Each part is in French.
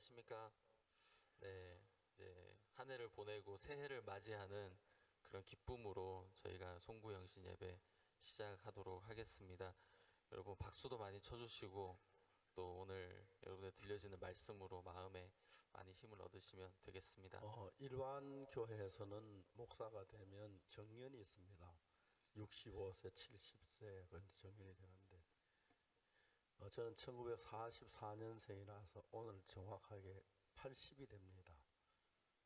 안녕하십니까. 네, 이제 한 해를 보내고 새해를 맞이하는 그런 기쁨으로 저희가 송구영신 예배 시작하도록 하겠습니다. 여러분 박수도 많이 쳐주시고 또 오늘 여러분들 들려지는 말씀으로 마음에 많이 힘을 얻으시면 되겠습니다. 일반 교회에서는 목사가 되면 정년이 있습니다. 65세, 70세 정년이 되는데 저는 1944년생이라서 오늘 정확하게 80이 됩니다.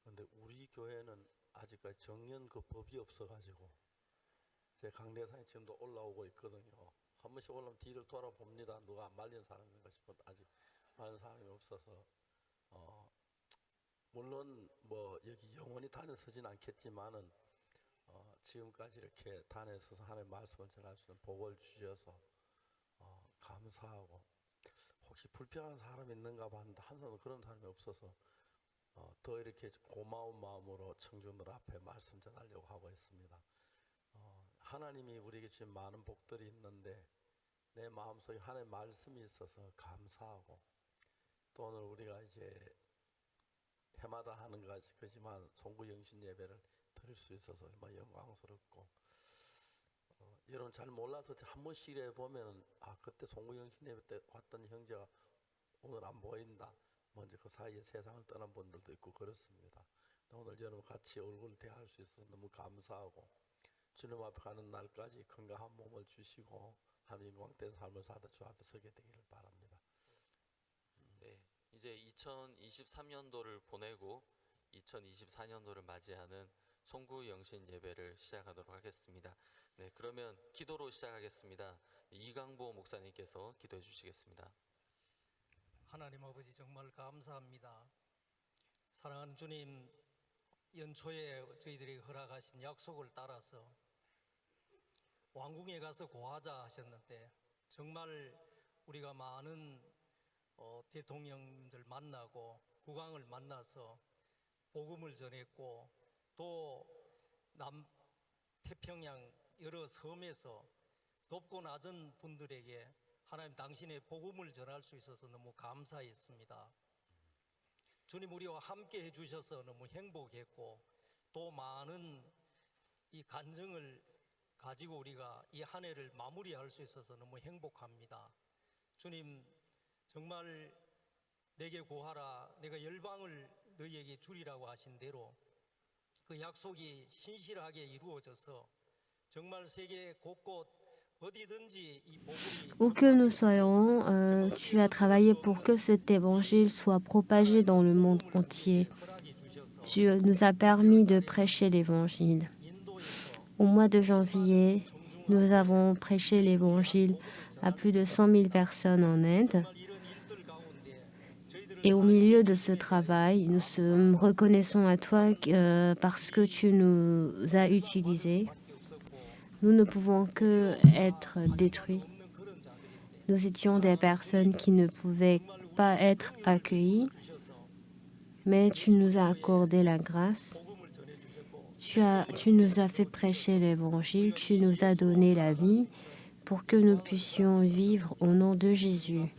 그런데 우리 교회는 아직까지 정년 그 법이 없어가지고 제 강대상에 지금도 올라오고 있거든요. 한 번씩 올라오면 뒤를 돌아봅니다. 누가 말린 사람인가 싶어도 아직 말린 사람이 없어서 물론 뭐 여기 영원히 단에 서진 않겠지만은 지금까지 이렇게 단에 서서 하나님의 말씀을 전할 수 있는 복을 주셔서 감사하고, 혹시 불편한 사람이 있는가 봤는데 한 사람은 그런 사람이 없어서 더 이렇게 고마운 마음으로 청중들 앞에 말씀 전하려고 하고 있습니다. 하나님이 우리에게 주신 많은 복들이 있는데 내 마음속에 하나님의 말씀이 있어서 감사하고, 또 오늘 우리가 이제 해마다 하는 거지만 송구영신 예배를 드릴 수 있어서 정말 영광스럽고, 여러분 잘 몰라서 한 번씩 해보면 그때 송구영신 예배 때 왔던 형제가 오늘 안 보인다, 먼저 그 사이에 세상을 떠난 분들도 있고 그렇습니다. 오늘 여러분 같이 얼굴 대할 수 있어서 너무 감사하고, 주님 앞에 가는 날까지 건강한 몸을 주시고 하나님 영광된 삶을 살다 주 앞에 서게 되기를 바랍니다. 네, 이제 2023년도를 보내고 2024년도를 맞이하는 송구영신 예배를 시작하도록 하겠습니다. 네, 그러면 기도로 시작하겠습니다. 이강보 목사님께서 기도해 주시겠습니다. 하나님 아버지 정말 감사합니다. 사랑하는 주님, 연초에 저희들이 허락하신 약속을 따라서 왕궁에 가서 고하자 하셨는데 정말 우리가 많은 대통령들 만나고 국왕을 만나서 복음을 전했고, 또 남태평양 여러 섬에서 높고 낮은 분들에게 하나님 당신의 복음을 전할 수 있어서 너무 감사했습니다. 주님, 우리와 함께 해주셔서 너무 행복했고, 또 많은 이 간증을 가지고 우리가 이 한 해를 마무리할 수 있어서 너무 행복합니다. 주님, 정말 내게 고하라, 내가 열방을 너희에게 주리라고 하신 대로 그 약속이 신실하게 이루어져서 정말 세계 곳곳 어디든지 이 복음이 Où que nous soyons, tu as travaillé pour que cet évangile soit propagé dans le monde entier. Tu nous as permis de prêcher l'évangile. Au mois de janvier, nous avons prêché l'évangile à plus de 100 000 personnes en Inde. Et au milieu de ce travail, nous sommes reconnaissants à toi parce que tu nous as utilisés. Nous ne pouvons que être détruits. Nous étions des personnes qui ne pouvaient pas être accueillies, mais tu nous as accordé la grâce. Tu nous as fait prêcher l'évangile, tu nous as donné la vie pour que nous puissions vivre au nom de Jésus.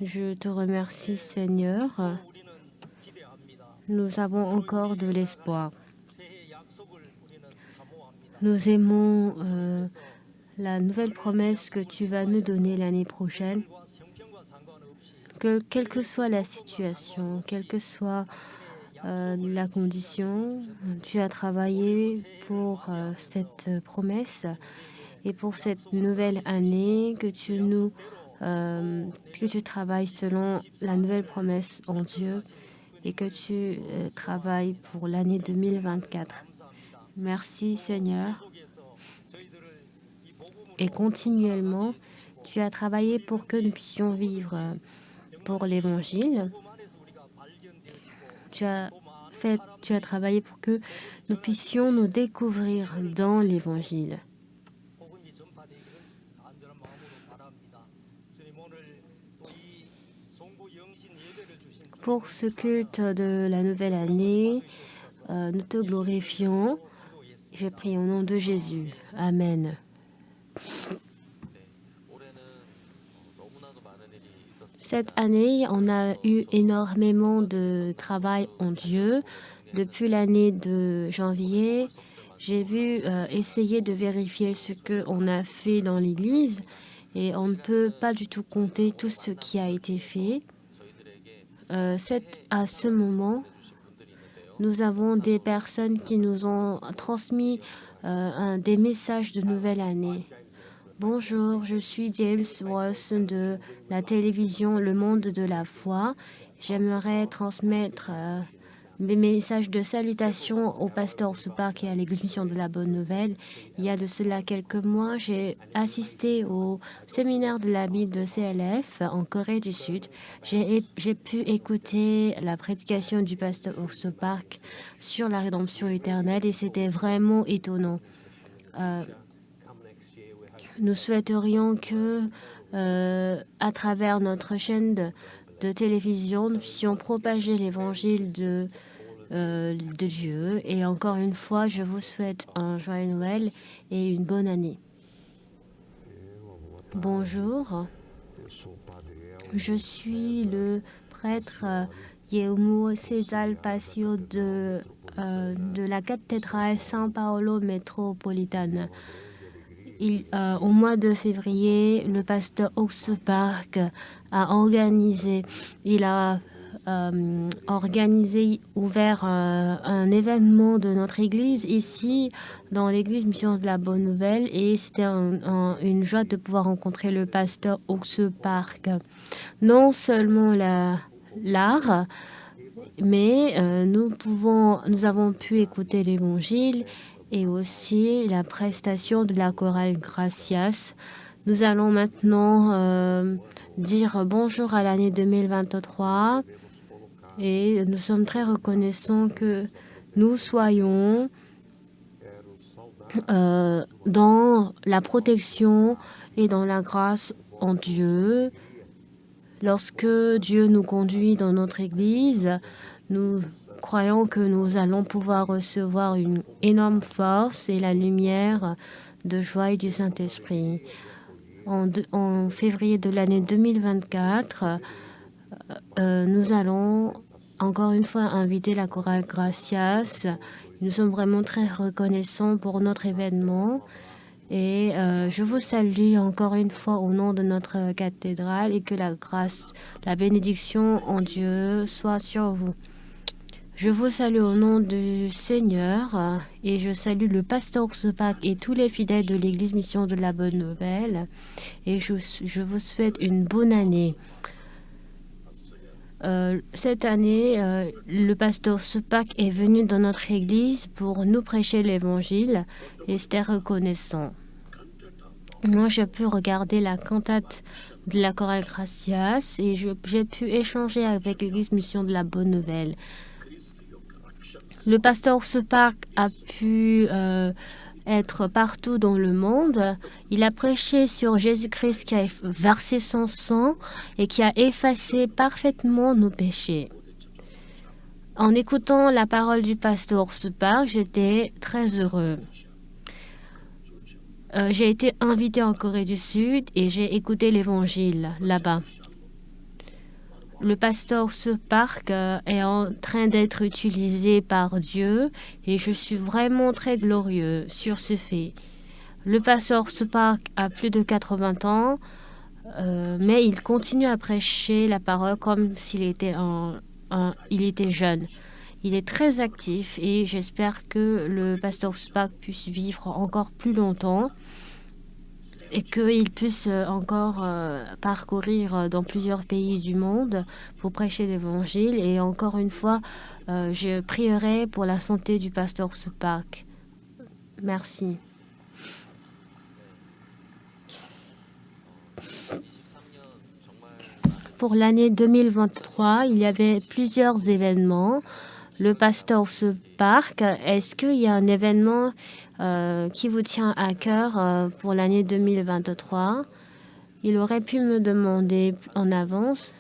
Je te remercie, Seigneur. Nous avons encore de l'espoir. Nous aimons la nouvelle promesse que tu vas nous donner l'année prochaine. Que quelle que soit la situation, quelle que soit la condition, tu as travaillé pour cette promesse et pour cette nouvelle année, que tu travailles selon la nouvelle promesse en Dieu et que tu travailles pour l'année 2024. Merci Seigneur. Et continuellement, tu as travaillé pour que nous puissions vivre pour l'Évangile. Tu as travaillé pour que nous puissions nous découvrir dans l'Évangile. Pour ce culte de la nouvelle année, nous te glorifions. Je prie au nom de Jésus. Amen. Cette année, on a eu énormément de travail en Dieu. Depuis l'année de janvier, j'ai vu essayer de vérifier ce qu'on a fait dans l'Église et on ne peut pas du tout compter tout ce qui a été fait. À ce moment, nous avons des personnes qui nous ont transmis des messages de nouvelle année. Bonjour, je suis James Watson de la télévision Le Monde de la Foi. J'aimerais transmettre mes messages de salutation au pasteur Supark et à l'Église Mission de la Bonne Nouvelle. Il y a de cela quelques mois, j'ai assisté au séminaire de la Bible de CLF en Corée du Sud. J'ai pu écouter la prédication du pasteur Supark sur la rédemption éternelle et c'était vraiment étonnant. Nous souhaiterions que, à travers notre chaîne de télévision, nous puissions propager l'évangile de Dieu. Et encore une fois, je vous souhaite un joyeux Noël et une bonne année. Bonjour, je suis le prêtre Yeumo César Pasio de la cathédrale San Paolo métropolitaine. Au mois de février, le pasteur Supark a ouvert un événement de notre église ici, dans l'église Mission de la Bonne Nouvelle, et c'était une joie de pouvoir rencontrer le pasteur Supark. Non seulement l'art, mais nous avons pu écouter l'évangile et aussi la prestation de la chorale Gracias. Nous allons maintenant dire bonjour à l'année 2023 et nous sommes très reconnaissants que nous soyons dans la protection et dans la grâce en Dieu. Lorsque Dieu nous conduit dans notre Église, nous croyons que nous allons pouvoir recevoir une énorme force et la lumière de joie et du Saint-Esprit. En février de l'année 2024, nous allons encore une fois inviter la chorale Gracias. Nous sommes vraiment très reconnaissants pour notre événement. Et je vous salue encore une fois au nom de notre cathédrale et que la grâce, la bénédiction en Dieu soit sur vous. Je vous salue au nom du Seigneur et je salue le pasteur Supark et tous les fidèles de l'Église Mission de la Bonne Nouvelle et je vous souhaite une bonne année. Cette année, le pasteur Supark est venu dans notre église pour nous prêcher l'évangile et c'était reconnaissant. Moi, j'ai pu regarder la cantate de la chorale Gracias et j'ai pu échanger avec l'église Mission de la Bonne Nouvelle. Le pasteur Supark a pu être partout dans le monde. Il a prêché sur Jésus-Christ qui a versé son sang et qui a effacé parfaitement nos péchés. En écoutant la parole du pasteur Supark, j'étais très heureux. J'ai été invité en Corée du Sud et j'ai écouté l'évangile là-bas. Le pasteur Supark est en train d'être utilisé par Dieu et je suis vraiment très glorieux sur ce fait. Le pasteur Supark a plus de 80 ans, mais il continue à prêcher la parole comme s'il était, il était jeune. Il est très actif et j'espère que le pasteur Supark puisse vivre encore plus longtemps et qu'il puisse encore parcourir dans plusieurs pays du monde pour prêcher l'évangile. Et encore une fois, je prierai pour la santé du pasteur Supark. Merci. Pour l'année 2023, il y avait plusieurs événements. Le pasteur Supark, est-ce qu'il y a un événement qui vous tient à cœur pour l'année 2023? Il aurait pu me demander en avance.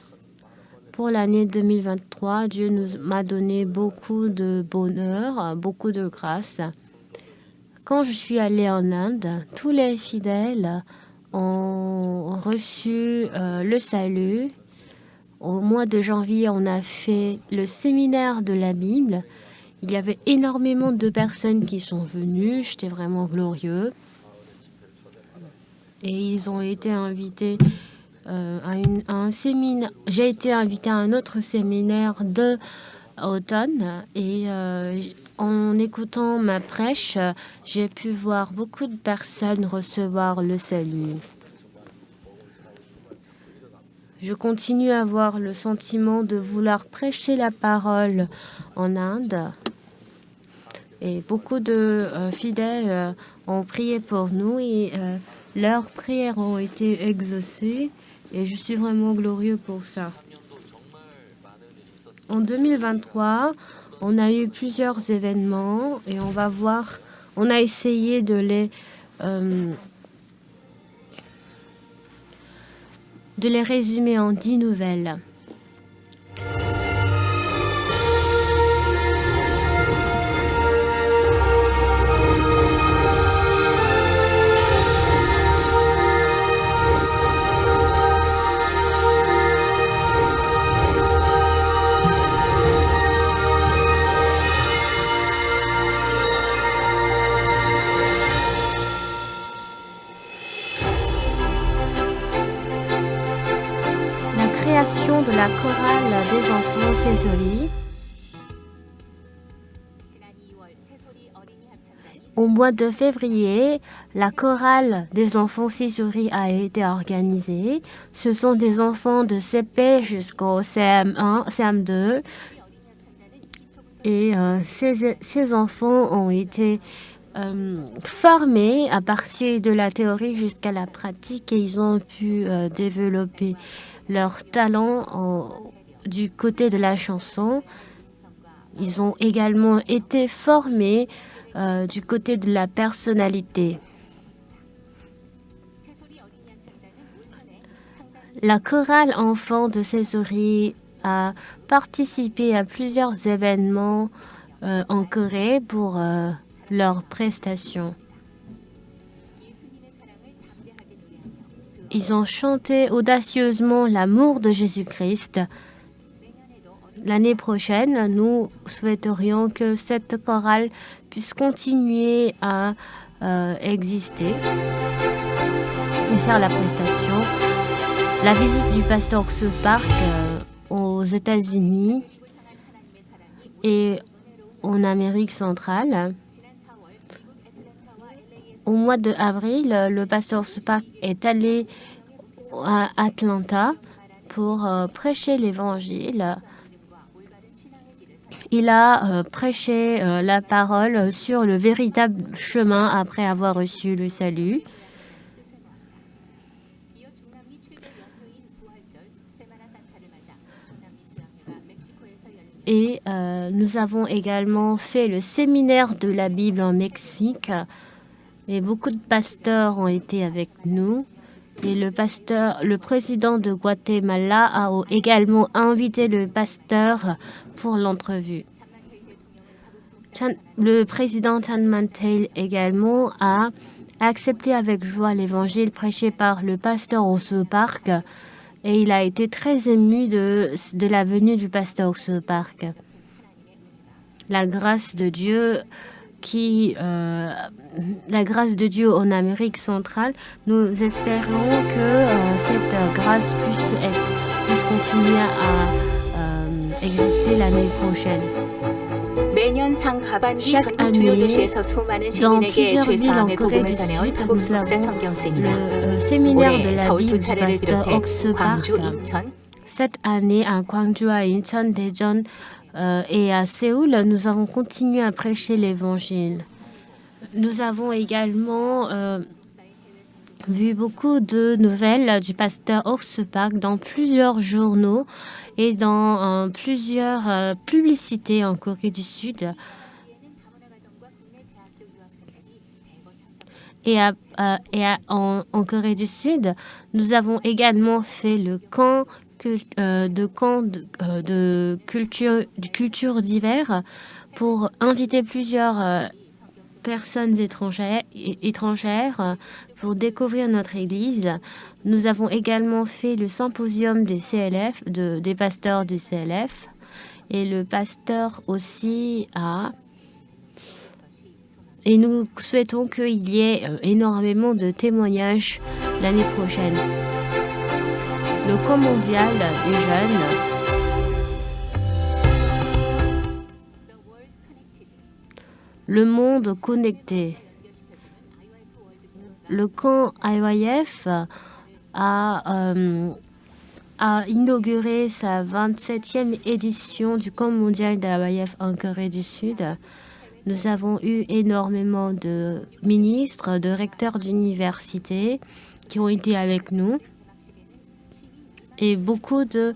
Pour l'année 2023, Dieu m'a donné beaucoup de bonheur, beaucoup de grâce. Quand je suis allée en Inde, tous les fidèles ont reçu le salut Au mois de janvier, on a fait le séminaire de la Bible. Il y avait énormément de personnes qui sont venues. C'était vraiment glorieux. Et ils ont été invités à un séminaire. J'ai été invitée à un autre séminaire de automne. Et en écoutant ma prêche, j'ai pu voir beaucoup de personnes recevoir le salut. Je continue à avoir le sentiment de vouloir prêcher la parole en Inde. Et beaucoup de fidèles ont prié pour nous et leurs prières ont été exaucées. Et je suis vraiment glorieux pour ça. En 2023, on a eu plusieurs événements et on va voir, on a essayé de les résumer en 10 nouvelles. Création de la chorale des enfants Sézori. Au mois de février, la chorale des enfants Sézori a été organisée. Ce sont des enfants de CP jusqu'au CM1, CM2. Et ces enfants ont été formés à partir de la théorie jusqu'à la pratique et ils ont pu développer leur talent du côté de la chanson. Ils ont également été formés du côté de la personnalité. La chorale enfant de Sézori a participé à plusieurs événements en Corée pour leurs prestations. Ils ont chanté audacieusement l'amour de Jésus-Christ. L'année prochaine, nous souhaiterions que cette chorale puisse continuer à exister et faire la prestation. La visite du pasteur Oksu Park aux États-Unis et en Amérique centrale. Au mois d'avril, le pasteur Oksu Park est allé à Atlanta pour prêcher l'évangile. Il a prêché la parole sur le véritable chemin après avoir reçu le salut. Et nous avons également fait le séminaire de la Bible en Mexique. Et beaucoup de pasteurs ont été avec nous. Et le président de Guatemala a également invité le pasteur pour l'entrevue. Le président Chan Man-tail également a accepté avec joie l'évangile prêché par le pasteur Oksu Park. Et il a été très ému de la venue du pasteur Oksu Park. La grâce de Dieu en Amérique centrale, nous espérons que cette grâce puisse continuer à exister l'année prochaine. Chaque année, dans plusieurs villes en Corée du Sud, nous avons le séminaire de la Bible du pasteur Oksu Park. Cette année, à Gwangju, à Incheon, Daejeon et à Séoul, nous avons continué à prêcher l'Évangile. Nous avons également vu beaucoup de nouvelles du pasteur Oksu Park dans plusieurs journaux et dans plusieurs publicités en Corée du Sud. Et en Corée du Sud, nous avons également fait le camp de culture d'hiver pour inviter plusieurs personnes étrangères pour découvrir notre Église. Nous avons également fait le symposium des CLF, des pasteurs du CLF. Et le pasteur aussi a... Et nous souhaitons qu'il y ait énormément de témoignages l'année prochaine. Le camp mondial des jeunes. Le monde connecté. Le camp IYF a inauguré sa 27e édition du camp mondial de l'IYF en Corée du Sud. Nous avons eu énormément de ministres, de recteurs d'université qui ont été avec nous. Et beaucoup de...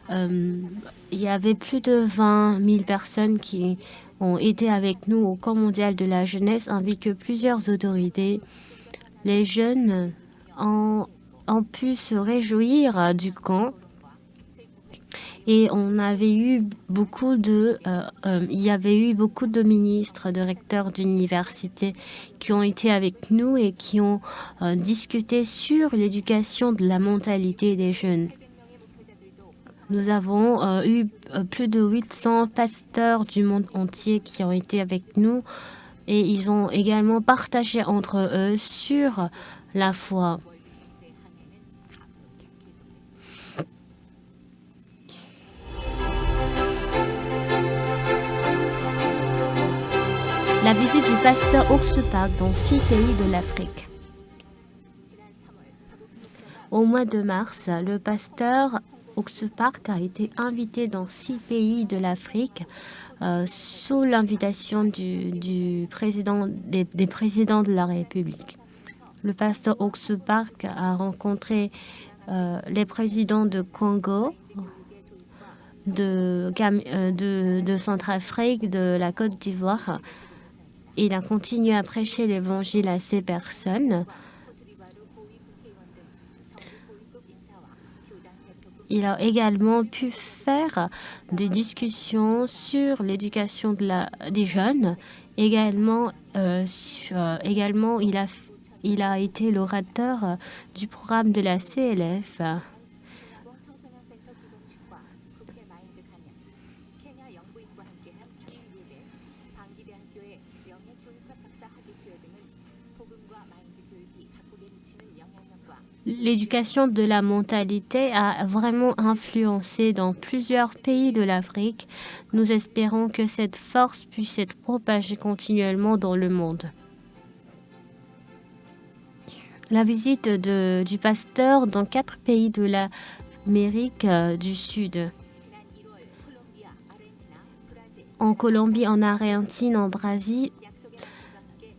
il y avait plus de 20 000 personnes qui ont été avec nous au camp mondial de la jeunesse, ainsi que plusieurs autorités. Les jeunes ont pu se réjouir du camp. Et on avait eu beaucoup de, il y avait eu beaucoup de ministres, de recteurs d'université qui ont été avec nous et qui ont discuté sur l'éducation de la mentalité des jeunes. Nous avons eu plus de 800 pasteurs du monde entier qui ont été avec nous et ils ont également partagé entre eux sur la foi. La visite du pasteur Oksupak dans 6 pays de l'Afrique. Au mois de mars, le pasteur Oksupak a été invité dans 6 pays de l'Afrique sous l'invitation des présidents de la République. Le pasteur Oksupak a rencontré les présidents de Congo, de Centrafrique, de la Côte d'Ivoire. Il a continué à prêcher l'évangile à ces personnes. Il a également pu faire des discussions sur l'éducation des jeunes. Également, il a été l'orateur du programme de la CLF. L'éducation de la mentalité a vraiment influencé dans plusieurs pays de l'Afrique. Nous espérons que cette force puisse être propagée continuellement dans le monde. La visite du pasteur dans 4 pays de l'Amérique du Sud. En Colombie, en Argentine, en Brésil,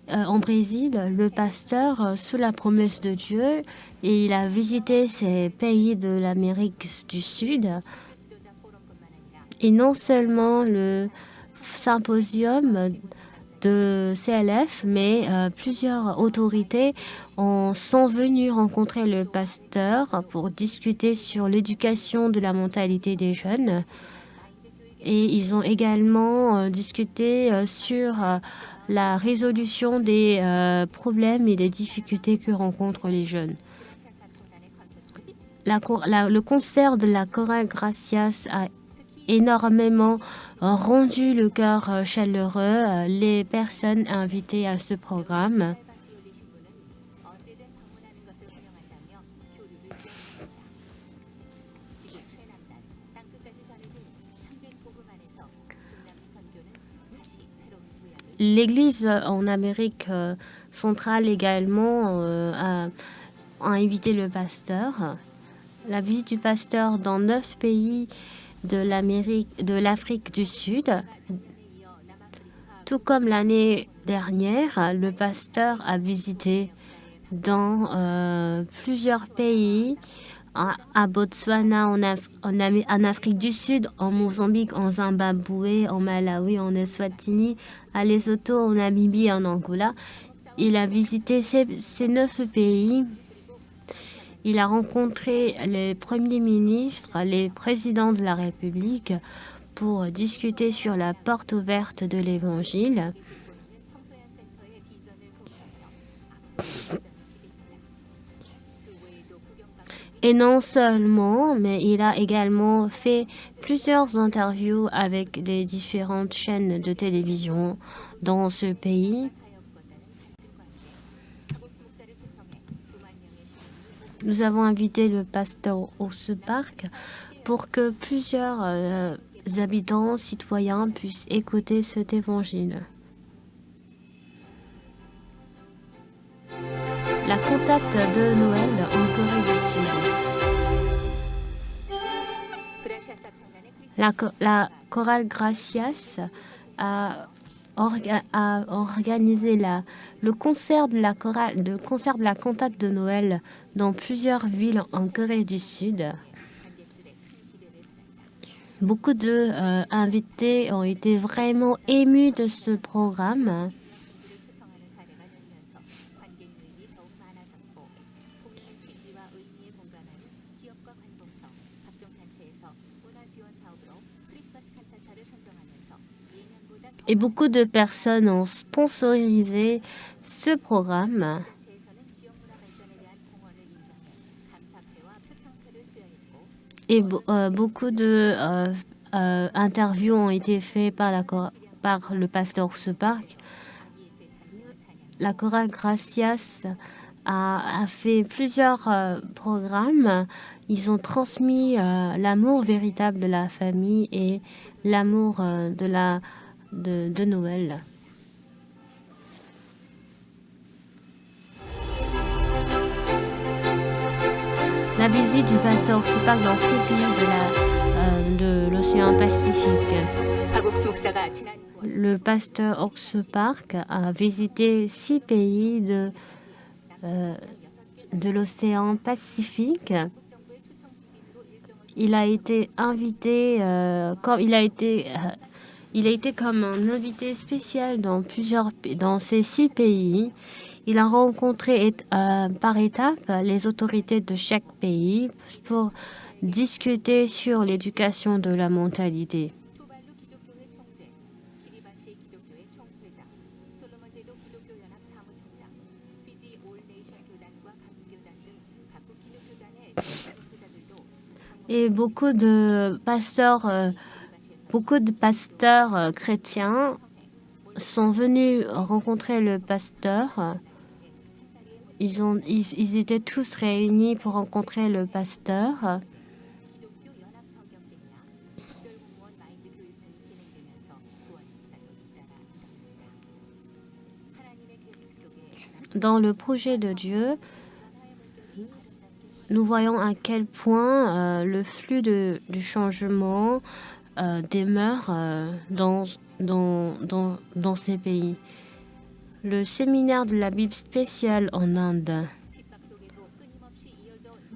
le pasteur, sous la promesse de Dieu, et il a visité ces pays de l'Amérique du Sud. Et non seulement le symposium de CLF, mais plusieurs autorités sont venues rencontrer le pasteur pour discuter sur l'éducation de la mentalité des jeunes. Et ils ont également discuté sur la résolution des problèmes et des difficultés que rencontrent les jeunes. Le concert de la chorale Gracias a énormément rendu le cœur chaleureux les personnes invitées à ce programme. L'Église en Amérique centrale également a invité le pasteur. La visite du pasteur dans 9 pays de l'Afrique du Sud. Tout comme l'année dernière, le pasteur a visité dans plusieurs pays, à Botswana, en Afrique du Sud, en Mozambique, en Zimbabwe, en Malawi, en Eswatini, à Lesotho, en Namibie et en Angola. Il a visité ces 9 pays. Il a rencontré les premiers ministres, les présidents de la République pour discuter sur la porte ouverte de l'Évangile. Et non seulement, mais il a également fait plusieurs interviews avec les différentes chaînes de télévision dans ce pays. Nous avons invité le pasteur Orse Park pour que plusieurs habitants, citoyens puissent écouter cet évangile. La cantate de Noël en Corée du Sud. La chorale Gracias a organisé le concert de la cantate de Noël dans plusieurs villes en Corée du Sud. Beaucoup d'invités ont été vraiment émus de ce programme. Et beaucoup de personnes ont sponsorisé ce programme. Et beaucoup d'interviews ont été faites par le pasteur Orse Park. La chorale Gracias a fait plusieurs programmes. Ils ont transmis l'amour véritable de la famille et l'amour de Noël. La visite du pasteur Orse Park dans ces pays de l'océan Pacifique. Le pasteur Orse Park a visité 6 pays de l'océan Pacifique. Il a été invité il a été comme un invité spécial dans ces 6 pays. Il a rencontré par étapes les autorités de chaque pays pour discuter sur l'éducation de la mentalité. Et beaucoup de pasteurs chrétiens sont venus rencontrer le pasteur. Ils étaient tous réunis pour rencontrer le pasteur. Dans le projet de Dieu, nous voyons à quel point le flux du changement demeure dans ces pays. Le séminaire de la Bible spéciale en Inde.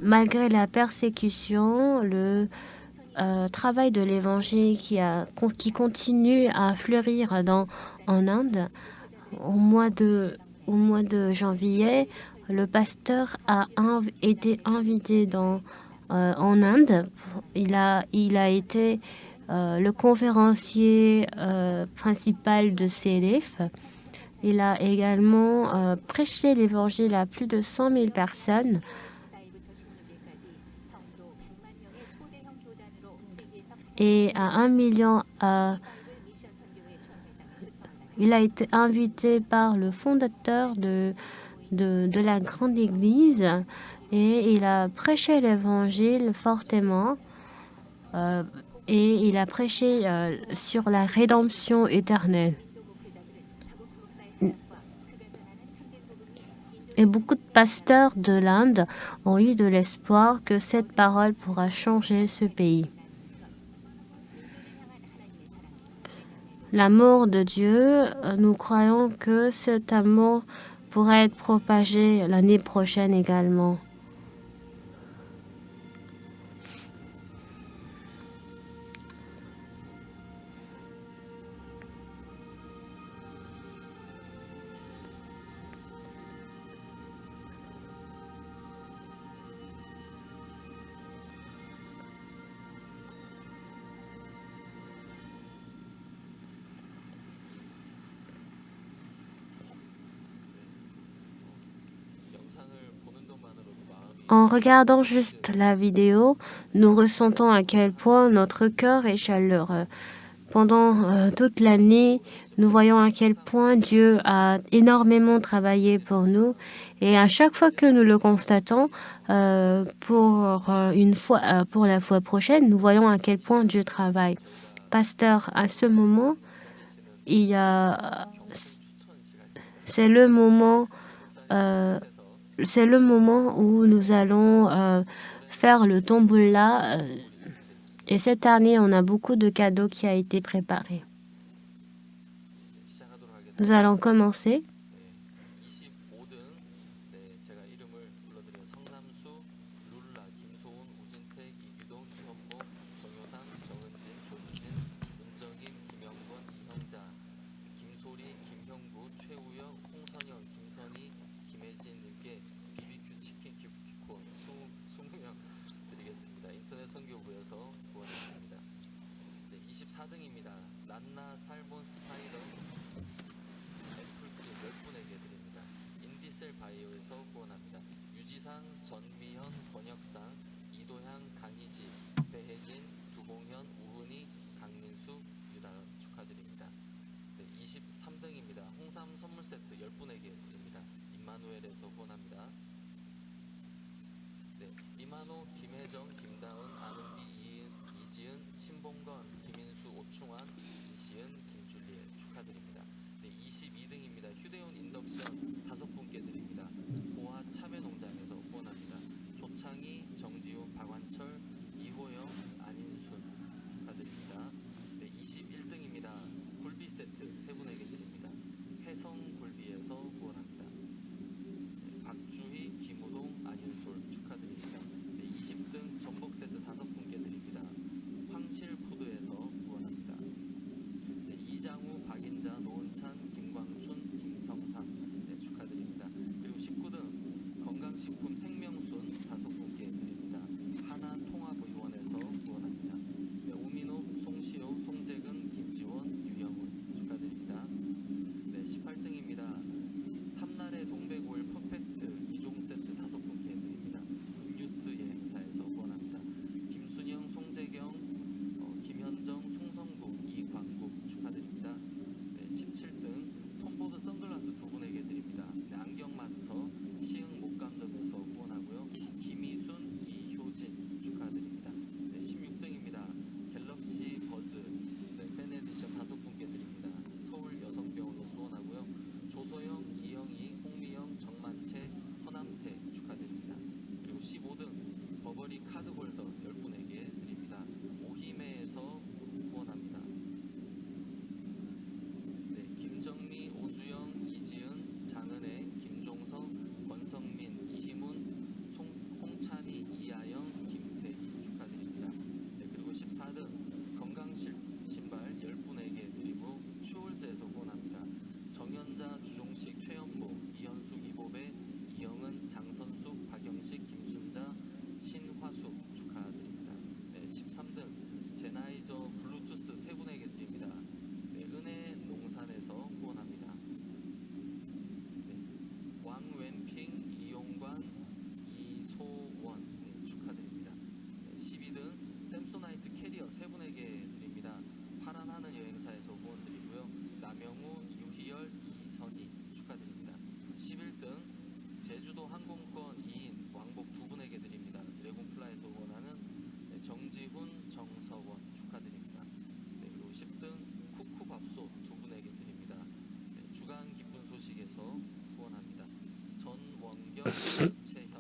Malgré la persécution, le travail de l'évangile qui continue à fleurir en Inde, au mois de janvier, le pasteur a été invité en Inde. Il a été le conférencier principal de CLF. Il a également prêché l'évangile à plus de 100 000 personnes. Et à 1 million, il a été invité par le fondateur de la grande église et il a prêché l'évangile fortement et il a prêché sur la rédemption éternelle. Et beaucoup de pasteurs de l'Inde ont eu de l'espoir que cette parole pourra changer ce pays. L'amour de Dieu, nous croyons que cet amour pourra être propagé l'année prochaine également. En regardant juste la vidéo, nous ressentons à quel point notre cœur est chaleureux. Pendant toute l'année, nous voyons à quel point Dieu a énormément travaillé pour nous. Et à chaque fois que nous le constatons, pour la fois prochaine, nous voyons à quel point Dieu travaille. Pasteur, à ce moment, il y a, c'est le moment, euh, c'est le moment où nous allons faire le tombola. Et cette année, on a beaucoup de cadeaux qui a été préparé. 시작하도록 하겠습니다. Nous allons commencer. 25등 제가 이름을 불러드려요. 성남수, 룰라, 김소은, 우진택, 이규동, 이현복, 정효상, 정은진, 조수진, 문정임, 김영건, 이형자, 김소리, 김형구, 최우영, 홍선영, 김선희, 김혜진님께 BBQ 치킨 기프티콘 20명 드리겠습니다. 인터넷 선교부에서 후원했습니다. 24등입니다. 난나, 살몬, 스파이더, 애플크림 10분에게 드립니다. 인디셀 바이오에서 후원합니다. 유지상, 전미현, 권혁상, 이도향, 강희지, 배혜진, 두봉현, 우은희, 강민수, 유다은 축하드립니다. 23등입니다. 홍삼 선물 세트 10분에게 드립니다. 임마누엘에서 후원합니다. 이만호, 김혜정, 김다은, 아는비, 이지은, 신봉건, 김인수, 오충환, 이시은, 김줄리에 축하드립니다. 22등입니다. 휴대용 인덕션 5분께 드립니다. 보아 참외농장에서 후원합니다. 조창희, 정지우, 박완철, 이호영, 안인순 축하드립니다. 21등입니다. 굴비 세트 3분에게 드립니다. 회성굴비에서 후원합니다. 박주희, 김우동, 안윤솔 축하드립니다. 20등 전복 세트 5분께 드립니다. 황실푸드에서 후원합니다. 이장우, 박인자, 노은찬, 김광춘, 김성삼 축하드립니다. 그리고 19등 건강식품 생명순 5분께 드립니다. 하나통합의원에서 후원합니다. 우민욱, 송시호, 송재근, 김지원, 유영훈 축하드립니다. 18등입니다. 탐날의 동백오일 퍼펙트 2종 세트 5분께 드립니다. 음료수 여행사에서 후원합니다. 김순영, 송재경, 김현정, 송성국, 이광국 축하드립니다. 17등 톰보드 선글라스 2분에게 드립니다. 안경마스터 시흥 목감점에서 후원하고요. 김희순, 이효진 축하드립니다. 16등입니다. 갤럭시 버즈 팬 에디션 5분께 드립니다. 서울 여성병원에서 후원하고요. 조소영, 이영희, 홍미영, 정만채, 허남태 축하드립니다. 그리고 15등 버버리 카드홀더 10분에게 드립니다. 오히메에서 후원합니다. 김정미, 오주영, 이지은, 장은혜, 김종석, 권성민, 이희문, 홍찬희, 이하영, 김세희 축하드립니다. 그리고 14등 건강신발 10분에게 드리고 슈홀스에서 후원합니다. 정현자, 주종식, 최연복, 이현숙, 이보배, 이영은, 장선숙, 박영식, 김순자, 신화숙 축하드립니다. 13등 제나이저 블루투스 3분에게 드립니다. 은혜 농산에서 후원합니다. 왕웬핑, 이용관, 이소원 축하드립니다. 12등 샘소나이트 캐리어 3분에게 드립니다. 파란 하늘 여행사에서 후원 드리고요. 남영우, 유희열, 이선희 축하드립니다. 11등 제주도 항공권 2인 왕복 2분에게 드립니다. 드래곤플라이에서 후원하는 정지훈, 정서원 축하드립니다. 그리고 10등 쿠쿠밥솥 2분에게 드립니다. 주간 기쁜 소식에서 후원합니다. 전원경, 최현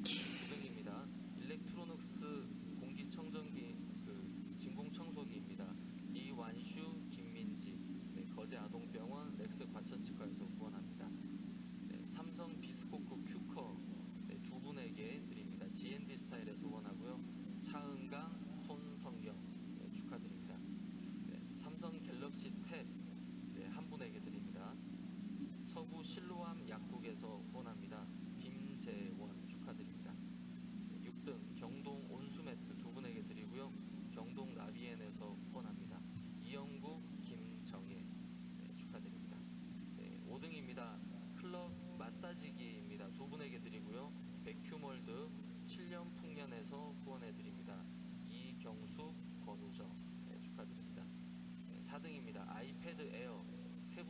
9등입니다. 일렉트로닉스 공기청정기 진공청소기입니다. 이완슈, 김민지, 거제 아동병원, 렉스 과천치과에서 후원합니다. 삼성 비스코크 큐커 2분에게 드립니다. GND 스타일에서 후원하고요. 차은강, 손성경 축하드립니다. 삼성 갤럭시 탭 1분에게 드립니다. 서부 실로암 약국에서 후원합니다. 김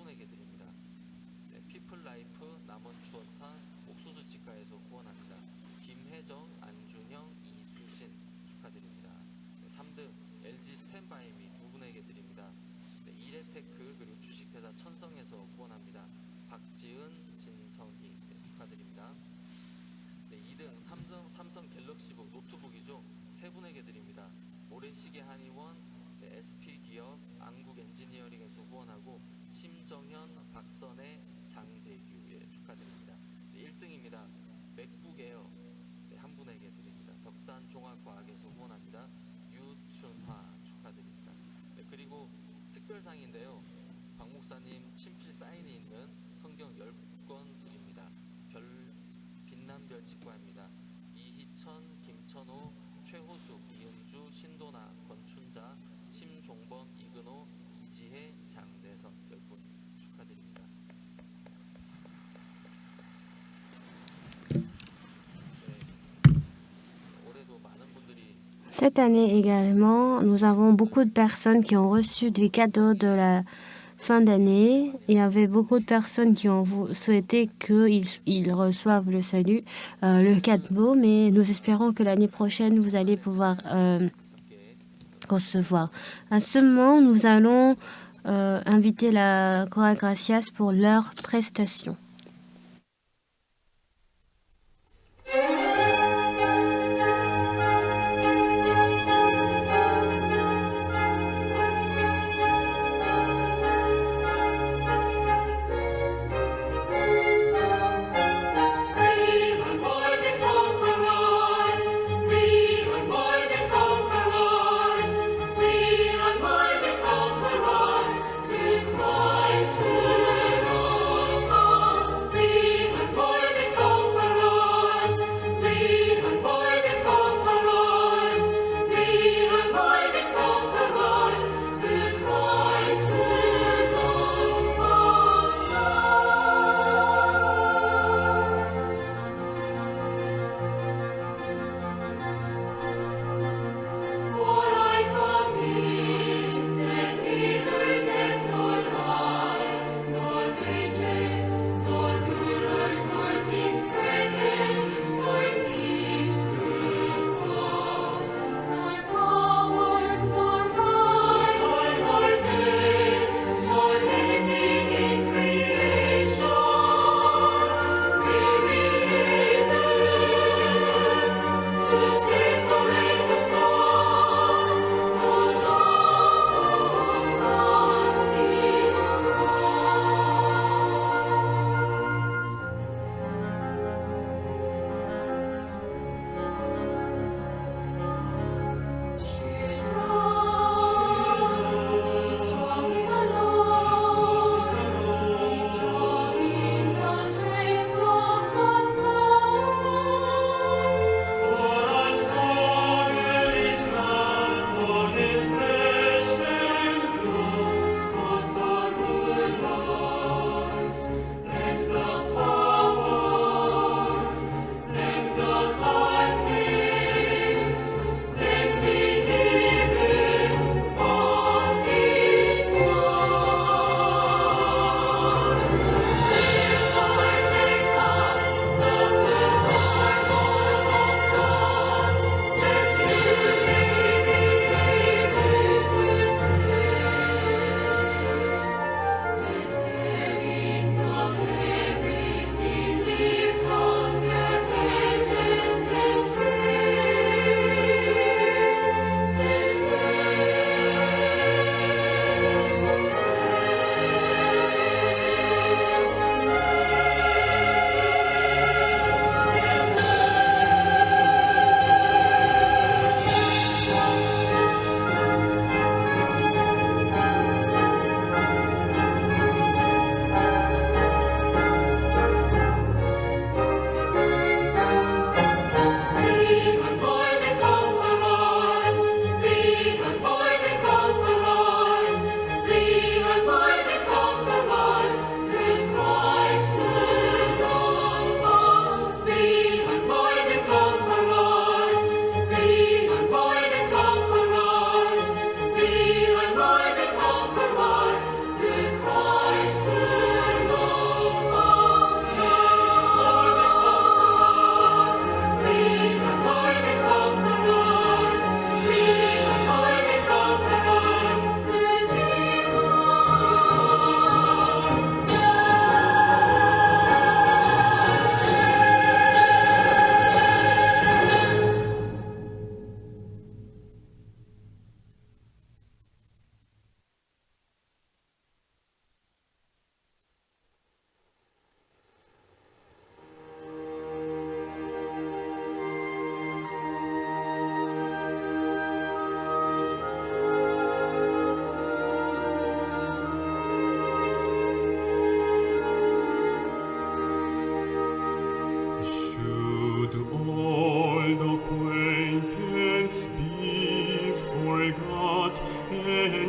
분에게 드립니다. 네, 피플라이프 남원 추원타 옥수수 치과에서 후원합니다. 김혜정, 안준영, 이수진 축하드립니다. 네, 3등 LG 스탠바이미 두 분에게 드립니다. 네, 이레테크 그리고 주식회사 천성에서 후원합니다. 박지은, 진성희 네, 축하드립니다. 네, 2등 삼성 갤럭시북 노트북이죠. 세 분에게 드립니다. 모래시계 한의원, 네, SP기업, 안국엔지니어링에서 후원하고 심정현, 박선혜, 장대규 예, 축하드립니다. 네, 1등입니다. 맥북에어 네, 한 분에게 드립니다. 덕산종합과학에서 후원합니다. 유춘화 축하드립니다. 네, 그리고 특별상인데요. 박 목사님 친필 사인이 있는 성경 10권 드립니다. 빛남별 치과입니다. 이희천, 김천호, 최호숙, 이은주, 신도나, 권춘자, 심종범, 이근호, 이지혜, 장대선 10분 축하드립니다. 네, 올해도 많은 분들이 Cette année également, nous avons beaucoup de personnes qui ont reçu des cadeaux de la fin d'année. Il y avait beaucoup de personnes qui ont souhaité qu'ils reçoivent le salut, le cadeau, mais nous espérons que l'année prochaine, vous allez pouvoir 함께 recevoir. À ce moment, nous allons inviter la Chorale Gracias pour leur prestation. We are more than conquerors. We are more than conquerors. We are more than conquerors through Christ who loved us.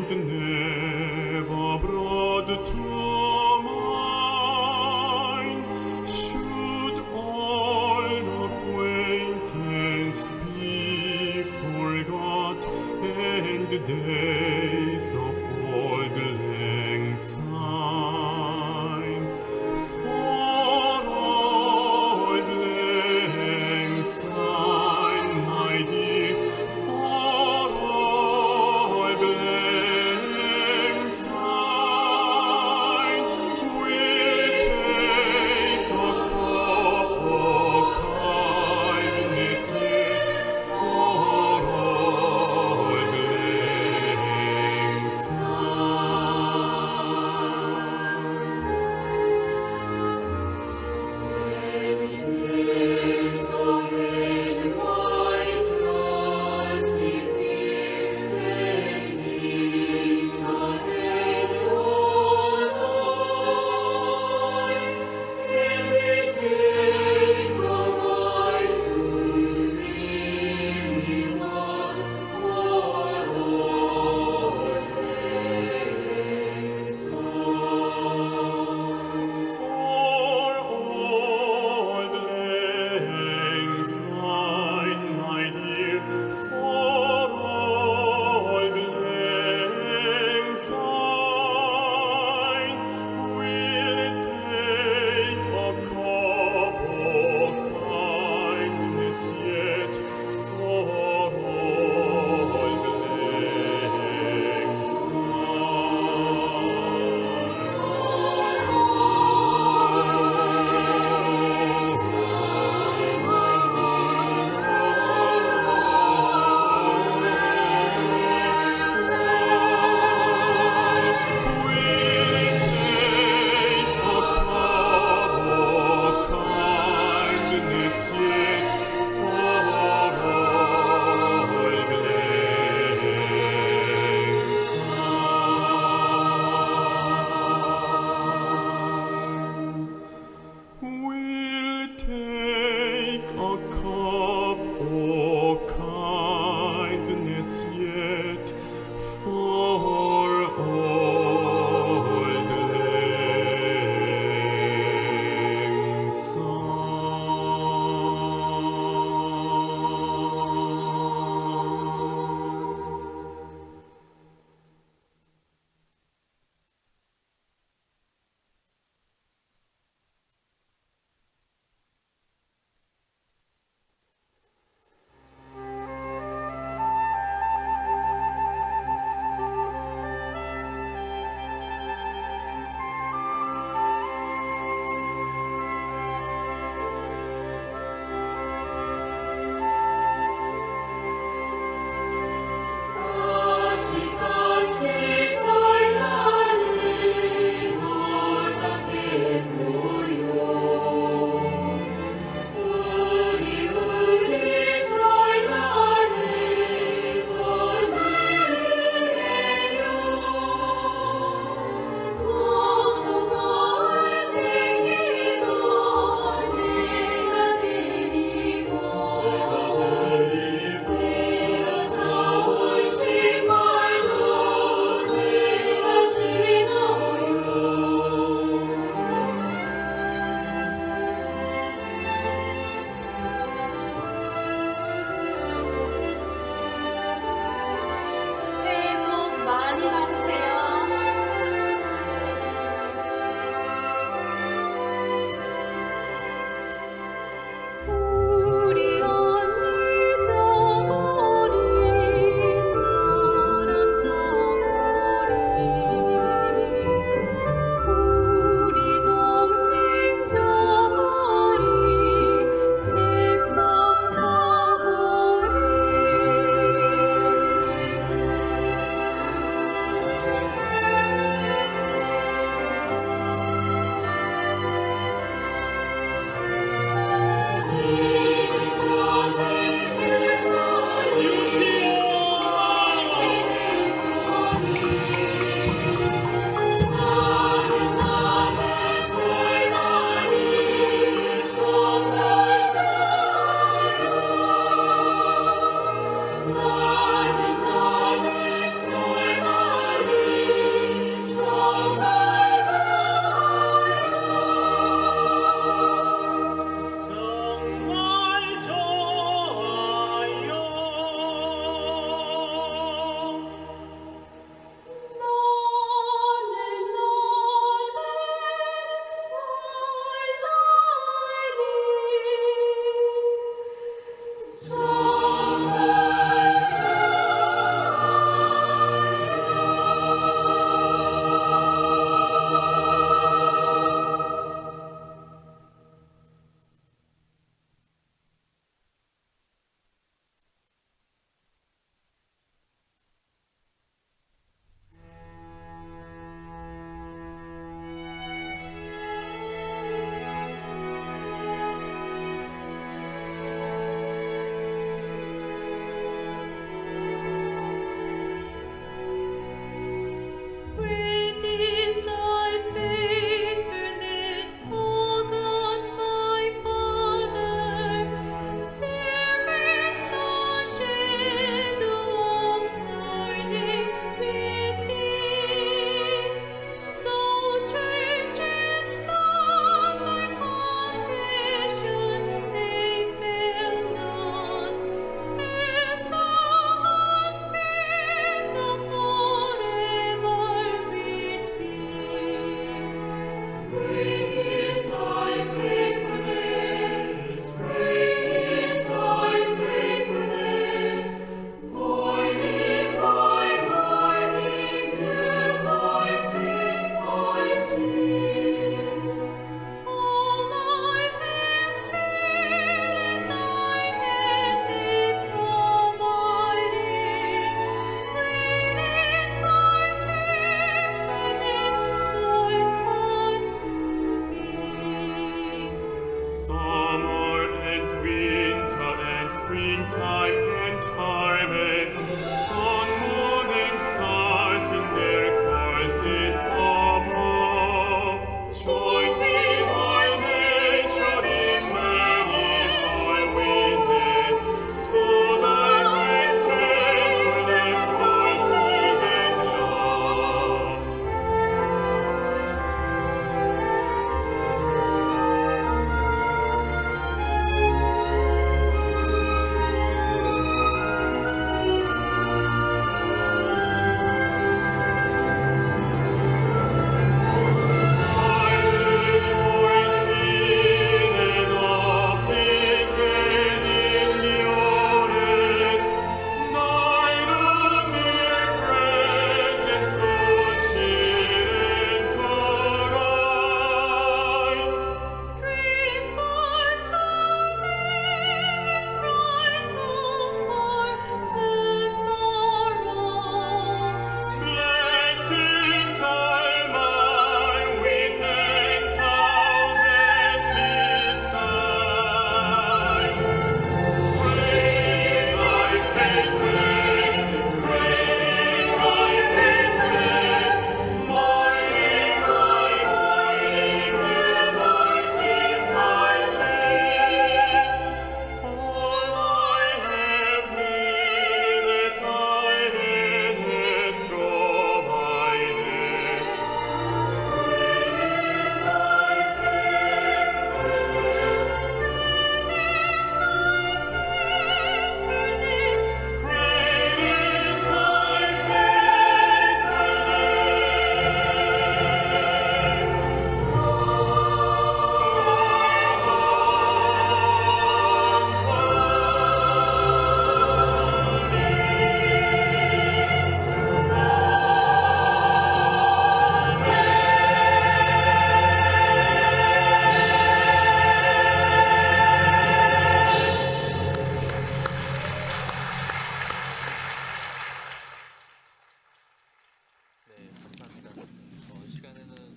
and never brought to mind. Should all acquaintance be forgot, and the days of old lang syne? For old lang syne, my dear, for old lang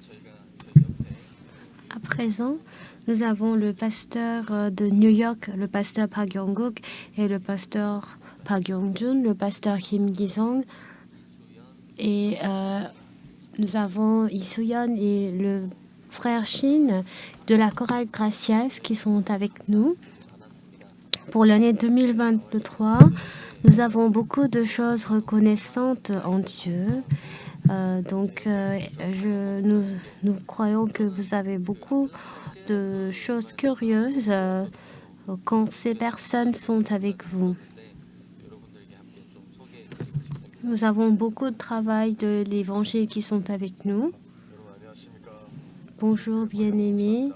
저희가 저희 옆에 À présent, nous avons le pasteur de New York, le pasteur Park Yong-guk, et le pasteur Park Yong-jun, le pasteur Kim Gi-song. Et nous avons Lee Soo-yeon et le frère Shin de la chorale Gracias qui sont avec nous. Pour l'année 2023, nous avons beaucoup de choses reconnaissantes en Dieu. Nous croyons que vous avez beaucoup de choses curieuses quand ces personnes sont avec vous. 여러분들에게 함께 좀 소개해 드리고 싶습니다. Nous avons beaucoup de travail de l'Évangile qui sont avec nous. 여러분 안녕하십니까? Bonjour bien-aimés,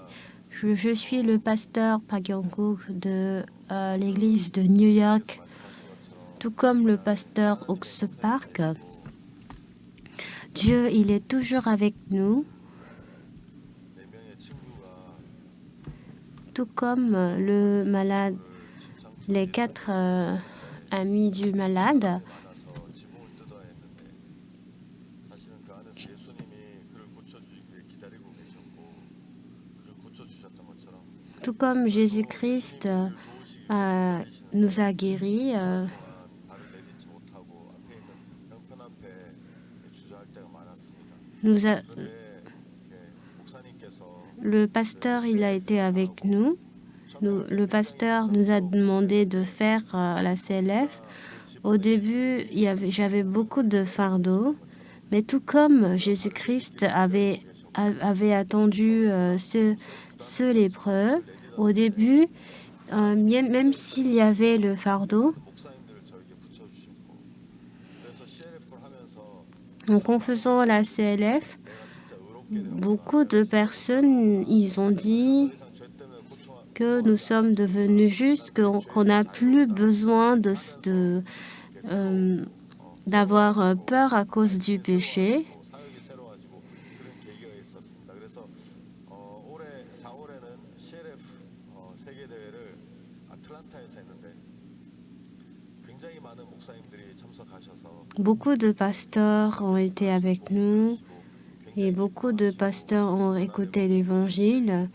je suis le pasteur Park Yong-guk de l'église de New York, tout comme le pasteur Ox Park. Dieu, il est toujours avec nous, 네 명의 친구가 tout comme le malade, les 4 amis du malade. 많아서 지붕을 뜯어야 했는데 사실은 그 안에서 예수님이 그를 고쳐주기를 기다리고 계셨고 그를 고쳐주셨던 것처럼 Tout comme Jésus-Christ nous a guéris, 발을 내딛지 못하고 앞에 있는 형편 앞에 주저할 때가 많았습니다. 그런데 이렇게 목사님께서 le pasteur, il a été avec nous. Le pasteur nous a demandé de faire la CLF. Au début, j'avais beaucoup de fardeaux, mais tout comme Jésus-Christ avait attendu ce lépreux, au début, même s'il y avait le fardeau, 목사님들을 저에게 붙여주셨고 그래서 CLF를 하면서 donc en faisant la CLF, 내가 진짜 의롭게 되었구나. beaucoup de personnes, ils ont dit 더 이상 죄 때문에 고통 que nous sommes devenus justes, qu'on n'a plus besoin d'avoir peur à cause du péché. 사역이 새로워지고 그런 계기가 있었습니다. 그래서 올해 4월에는 CLF 세계 대회를 아틀란타에서 했는데 굉장히 많은 목사님들이 참석하셔서 Beaucoup de pasteurs ont été avec nous et beaucoup de pasteurs ont écouté l'évangile.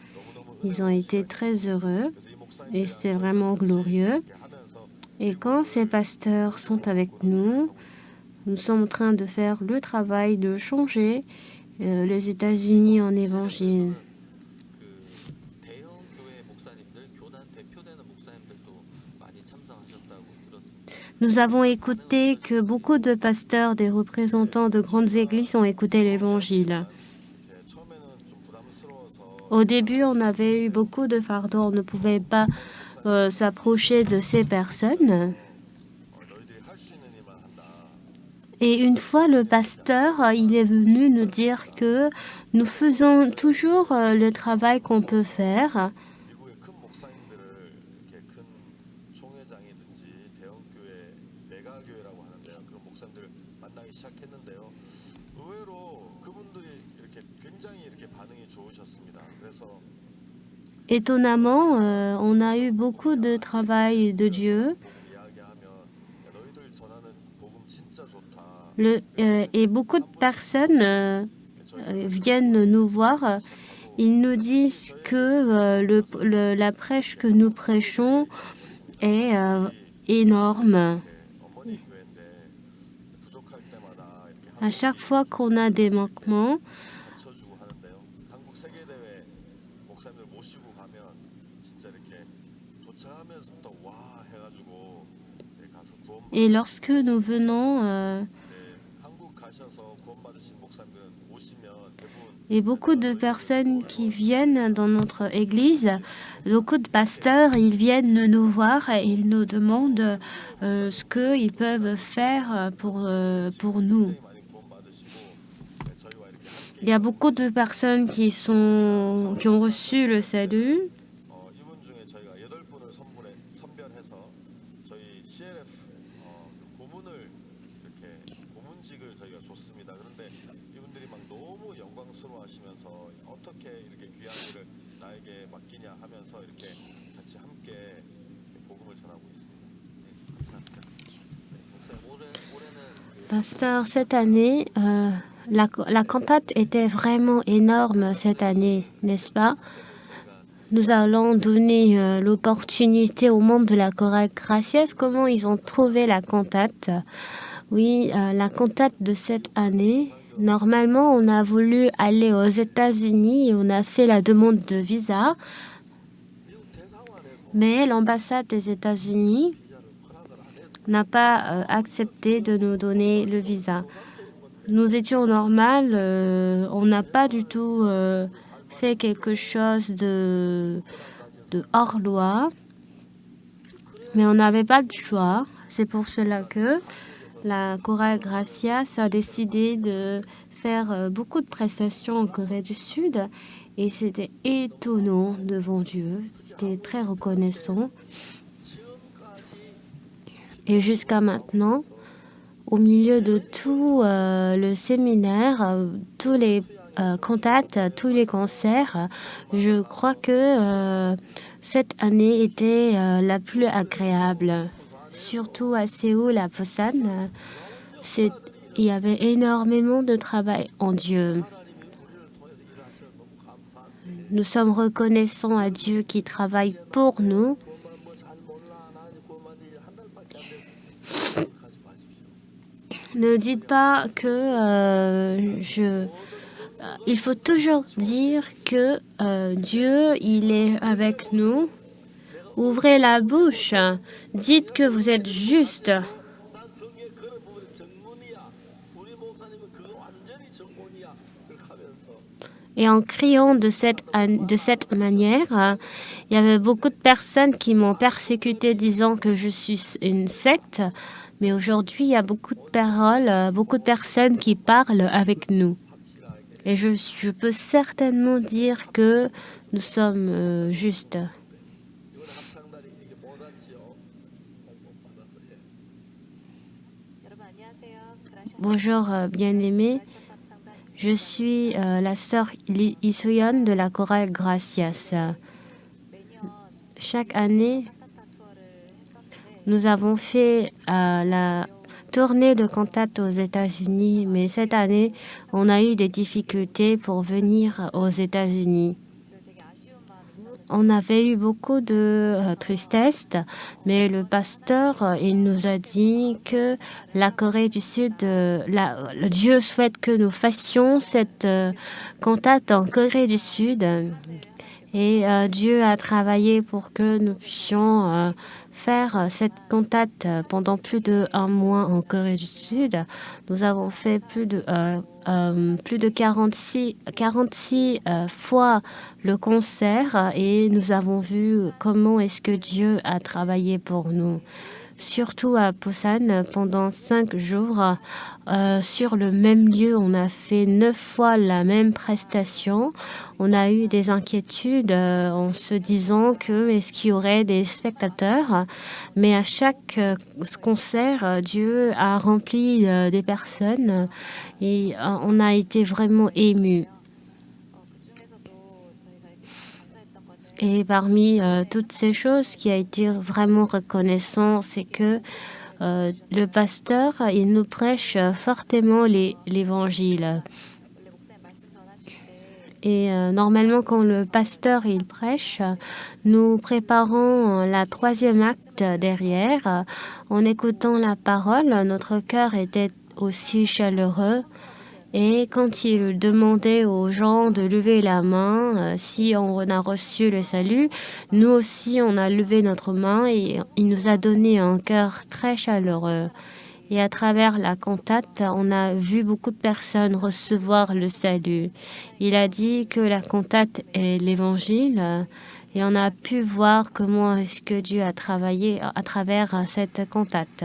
Ils ont été très heureux 그래서 이 목사님들이 et c'est vraiment glorieux. 이렇게 하면서 Et quand ces pasteurs sont avec nous, nous sommes en train de faire le travail de changer les États-Unis en évangile. 그 대형 교회 목사님들, 교단 대표되는 목사님들도 많이 참석하셨다고 들었습니다. Nous avons écouté que beaucoup de pasteurs, des représentants de grandes églises ont écouté l'évangile. 이렇게 처음에는 좀 부담스러워서 Au début, on avait eu beaucoup de fardeaux, on ne pouvait pas s'approcher de ces personnes. 너희들이 할 수 있는 일만 한다. Et une fois, le pasteur, il est venu nous dire que nous faisons toujours le travail qu'on peut faire. 미국의 큰 목사님들을 이렇게 큰 총회장이든지 대형 교회 메가교회라고 하는데요. 그런 목사님들 만나기 시작했는데요. 의외로 그분들이 이렇게 굉장히 이렇게 반응이 좋으셨습니다. 그래서 Étonnamment, on a eu beaucoup de travail de Dieu. 이야기하면 야, 너희들 전하는 복음 진짜 좋다. Et beaucoup de personnes viennent nous voir. Ils nous disent que la prêche que nous prêchons est énorme. 어머니 교회인데 부족할 때마다 이렇게 À chaque fois qu'on a des manquements, 받쳐주고 하는데요. 한국 세계대회 목사님들 모시고 가면 진짜 이렇게 도착하면서부터 와 해가지고 이제 가서 구원 et lorsque nous venons, 이제 한국 가셔서 구원받으신 목사님들은 오시면 대부분 et beaucoup de personnes qui viennent dans notre église, beaucoup de pasteurs, ils viennent nous voir et ils nous demandent ce qu'ils peuvent faire pour nous. 굉장히 많이 구원받으시고 네, 저희와 이렇게 함께 Il y a beaucoup de personnes qui ont reçu le salut. 이분 중에 저희가 8분을 선별해서 저희 CLF 그 고문을 이렇게 고문직을 저희가 줬습니다. 그런데 이분들이 막 너무 영광스러워하시면서 어떻게 이렇게 귀한 일을 나에게 맡기냐 하면서 이렇게 같이 함께 복음을 전하고 있습니다. 네, 감사합니다. 네, 목사님 올해는 Pasteur, cette année, la cantate était vraiment énorme cette année, n'est-ce pas? Nous allons donner l'opportunité aux membres de la chorale Gracias comment ils ont trouvé la cantate. Oui, la cantate de cette année, normalement, on a voulu aller aux États-Unis et on a fait la demande de visa, mais l'ambassade des États-Unis n'a pas accepté de nous donner le visa. Nous étions normal, on n'a pas du tout fait quelque chose de hors loi, mais on n'avait pas le choix. C'est pour cela que la chorale Gracias a décidé de faire beaucoup de prestations en Corée du Sud et c'était étonnant devant Dieu. C'était très reconnaissant. Et jusqu'à maintenant, au milieu de tout le séminaire, tous les cantates, tous les concerts, je crois que cette année était la plus agréable. Surtout à Séoul, à Busan, il y avait énormément de travail en Dieu. Nous sommes reconnaissants à Dieu qui travaille pour nous. Ne dites pas que il faut toujours dire que Dieu, il est avec nous. Ouvrez la bouche. Dites que vous êtes juste. Et en criant de cette manière, il y avait beaucoup de personnes qui m'ont persécuté disant que je suis une secte. Mais aujourd'hui, il y a beaucoup de paroles, beaucoup de personnes qui parlent avec nous. Et je peux certainement dire que nous sommes justes. Bonjour, bien-aimés. Je suis la sœur Isoyon de la chorale Gracias. Chaque année, nous avons fait la tournée de cantate aux États-Unis, mais cette année, on a eu des difficultés pour venir aux États-Unis. On avait eu beaucoup de tristesse, mais le pasteur, il nous a dit que la Corée du Sud, Dieu souhaite que nous fassions cette cantate en Corée du Sud. Et Dieu a travaillé pour que nous puissions faire cette cantate pendant plus d'1 mois en Corée du Sud. Nous avons fait plus de 46 fois le concert et nous avons vu comment est-ce que Dieu a travaillé pour nous. Surtout à Busan, pendant 5 jours, sur le même lieu, on a fait 9 fois la même prestation. On a eu des inquiétudes en se disant que est-ce qu'il y aurait des spectateurs. Mais à chaque concert, Dieu a rempli des personnes et on a été vraiment émus. Et parmi toutes ces choses, ce qui a été vraiment reconnaissant, c'est que le pasteur, il nous prêche fortement l'évangile. Et normalement, quand le pasteur il prêche, nous préparons la 3e acte derrière. En écoutant la parole, notre cœur était aussi chaleureux. Et quand il demandait aux gens de lever la main, si on a reçu le salut, nous aussi, on a levé notre main et il nous a donné un cœur très chaleureux. Et à travers la cantate, on a vu beaucoup de personnes recevoir le salut. Il a dit que la cantate est l'évangile et on a pu voir comment est-ce que Dieu a travaillé à travers cette cantate.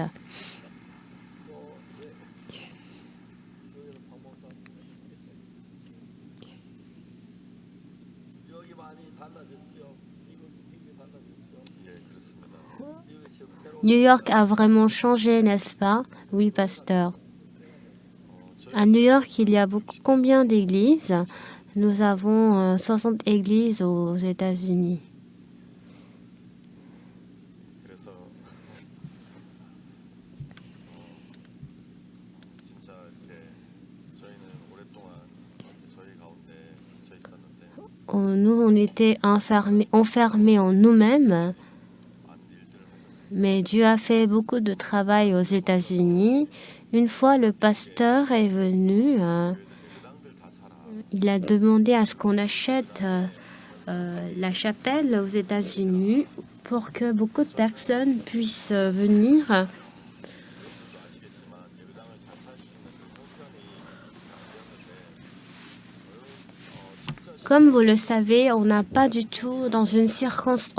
New York a vraiment changé, n'est-ce pas? Oui, pasteur. À New York, il y a combien d'églises? Nous avons 60 églises aux États-Unis. nous, on était enfermés en nous-mêmes. Mais Dieu a fait beaucoup de travail aux États-Unis. Une fois, le pasteur est venu. Il a demandé à ce qu'on achète la chapelle aux États-Unis pour que beaucoup de personnes puissent venir. Comme vous le savez, on n'est pas du tout dans une circonstance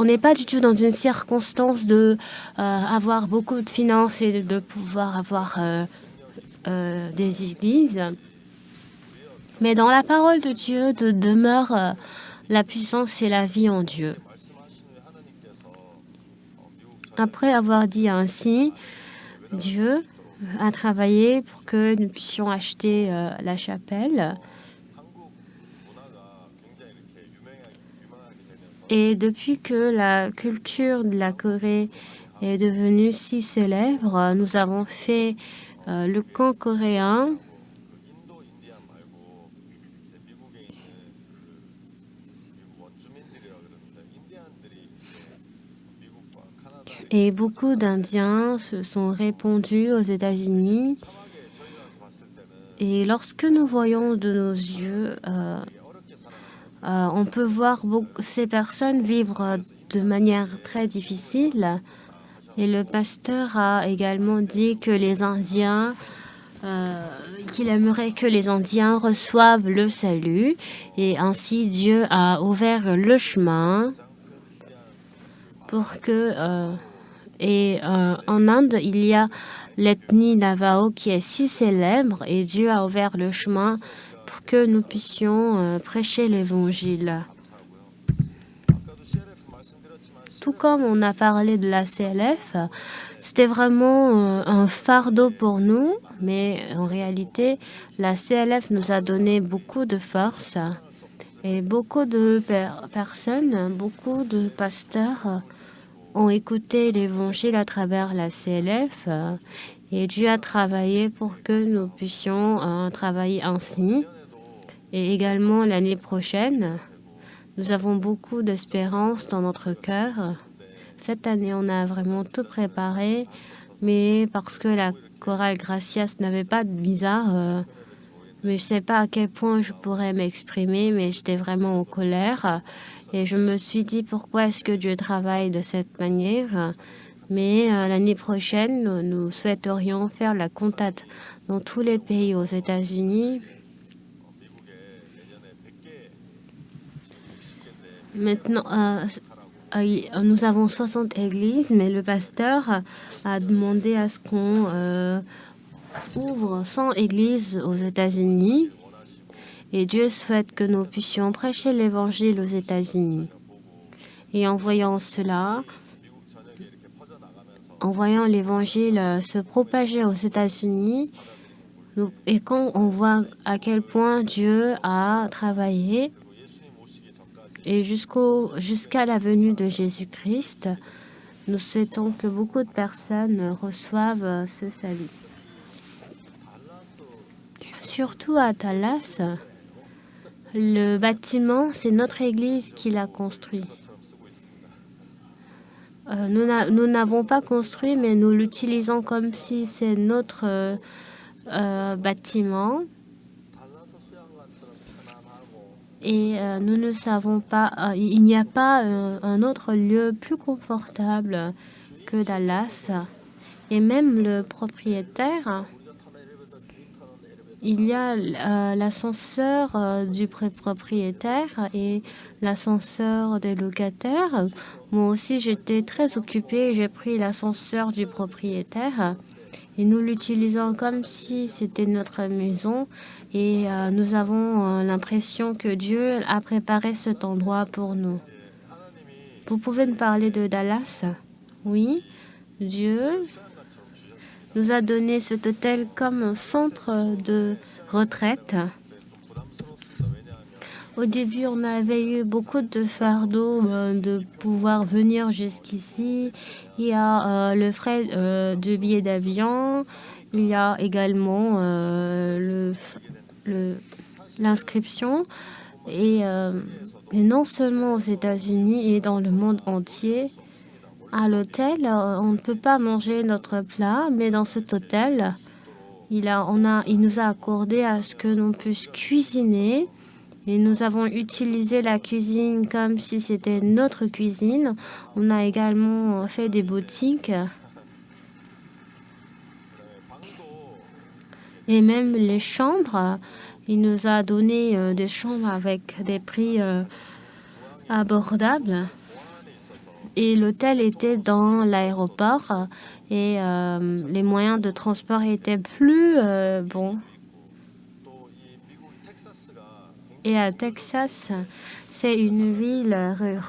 de avoir beaucoup de finances et de pouvoir avoir des églises. Mais dans la parole de Dieu demeure la puissance et la vie en Dieu. Après avoir dit ainsi, Dieu a travaillé pour que nous puissions acheter la chapelle. Et depuis que la culture de la Corée est devenue si célèbre, nous avons fait le camp coréen. Et beaucoup d'Indiens se sont répandus aux États-Unis. Et lorsque nous voyons de nos yeux, on peut voir ces personnes vivre de manière très difficile. Et le pasteur a également dit que les Indiens, qu'il aimerait que les Indiens reçoivent le salut. Et ainsi, Dieu a ouvert le chemin pour que... en Inde, il y a l'ethnie Navajo qui est si célèbre et Dieu a ouvert le chemin pour que nous puissions prêcher l'Évangile. Tout comme on a parlé de la CLF, c'était vraiment un fardeau pour nous, mais en réalité, la CLF nous a donné beaucoup de force et beaucoup de personnes, beaucoup de pasteurs ont écouté l'Évangile à travers la CLF et Dieu a travaillé pour que nous puissions travailler ainsi. Et également l'année prochaine, nous avons beaucoup d'espérance dans notre cœur. Cette année, on a vraiment tout préparé, mais parce que la chorale Gracias n'avait pas de visa, mais je ne sais pas à quel point je pourrais m'exprimer, mais j'étais vraiment en colère. Et je me suis dit, pourquoi est-ce que Dieu travaille de cette manière? Mais l'année prochaine, nous souhaiterions faire la cantate dans tous les pays aux États-Unis. Maintenant, nous avons 60 églises, mais le pasteur a demandé à ce qu'on ouvre 100 églises aux États-Unis. Et Dieu souhaite que nous puissions prêcher l'Évangile aux États-Unis. Et en voyant cela, en voyant l'Évangile se propager aux États-Unis, et quand on voit à quel point Dieu a travaillé, et jusqu'à la venue de Jésus-Christ, nous souhaitons que beaucoup de personnes reçoivent ce salut. Surtout à Dallas, le bâtiment, c'est notre église qui l'a construit. Nous n'avons pas construit, mais nous l'utilisons comme si c'est notre bâtiment. Et nous ne savons pas, il n'y a pas un autre lieu plus confortable que Dallas. Et même le propriétaire, il y a l'ascenseur du propriétaire et l'ascenseur des locataires. Moi aussi, j'étais très occupée. J'ai pris l'ascenseur du propriétaire et nous l'utilisons comme si c'était notre maison. Et nous avons l'impression que Dieu a préparé cet endroit pour nous. Vous pouvez nous parler de Dallas? Oui, Dieu nous a donné cet hôtel comme un centre de retraite. Au début, on avait eu beaucoup de fardeaux de pouvoir venir jusqu'ici. Il y a le frais de billet d'avion. Il y a également l'inscription. Et Et non seulement aux États-Unis et dans le monde entier, à l'hôtel, on ne peut pas manger notre plat, mais dans cet hôtel, il nous a accordé à ce que l'on puisse cuisiner. Et nous avons utilisé la cuisine comme si c'était notre cuisine. On a également fait des boutiques. Et même les chambres, il nous a donné des chambres avec des prix abordables. Et l'hôtel était dans l'aéroport et les moyens de transport étaient plus bons. Et à Texas, c'est une ville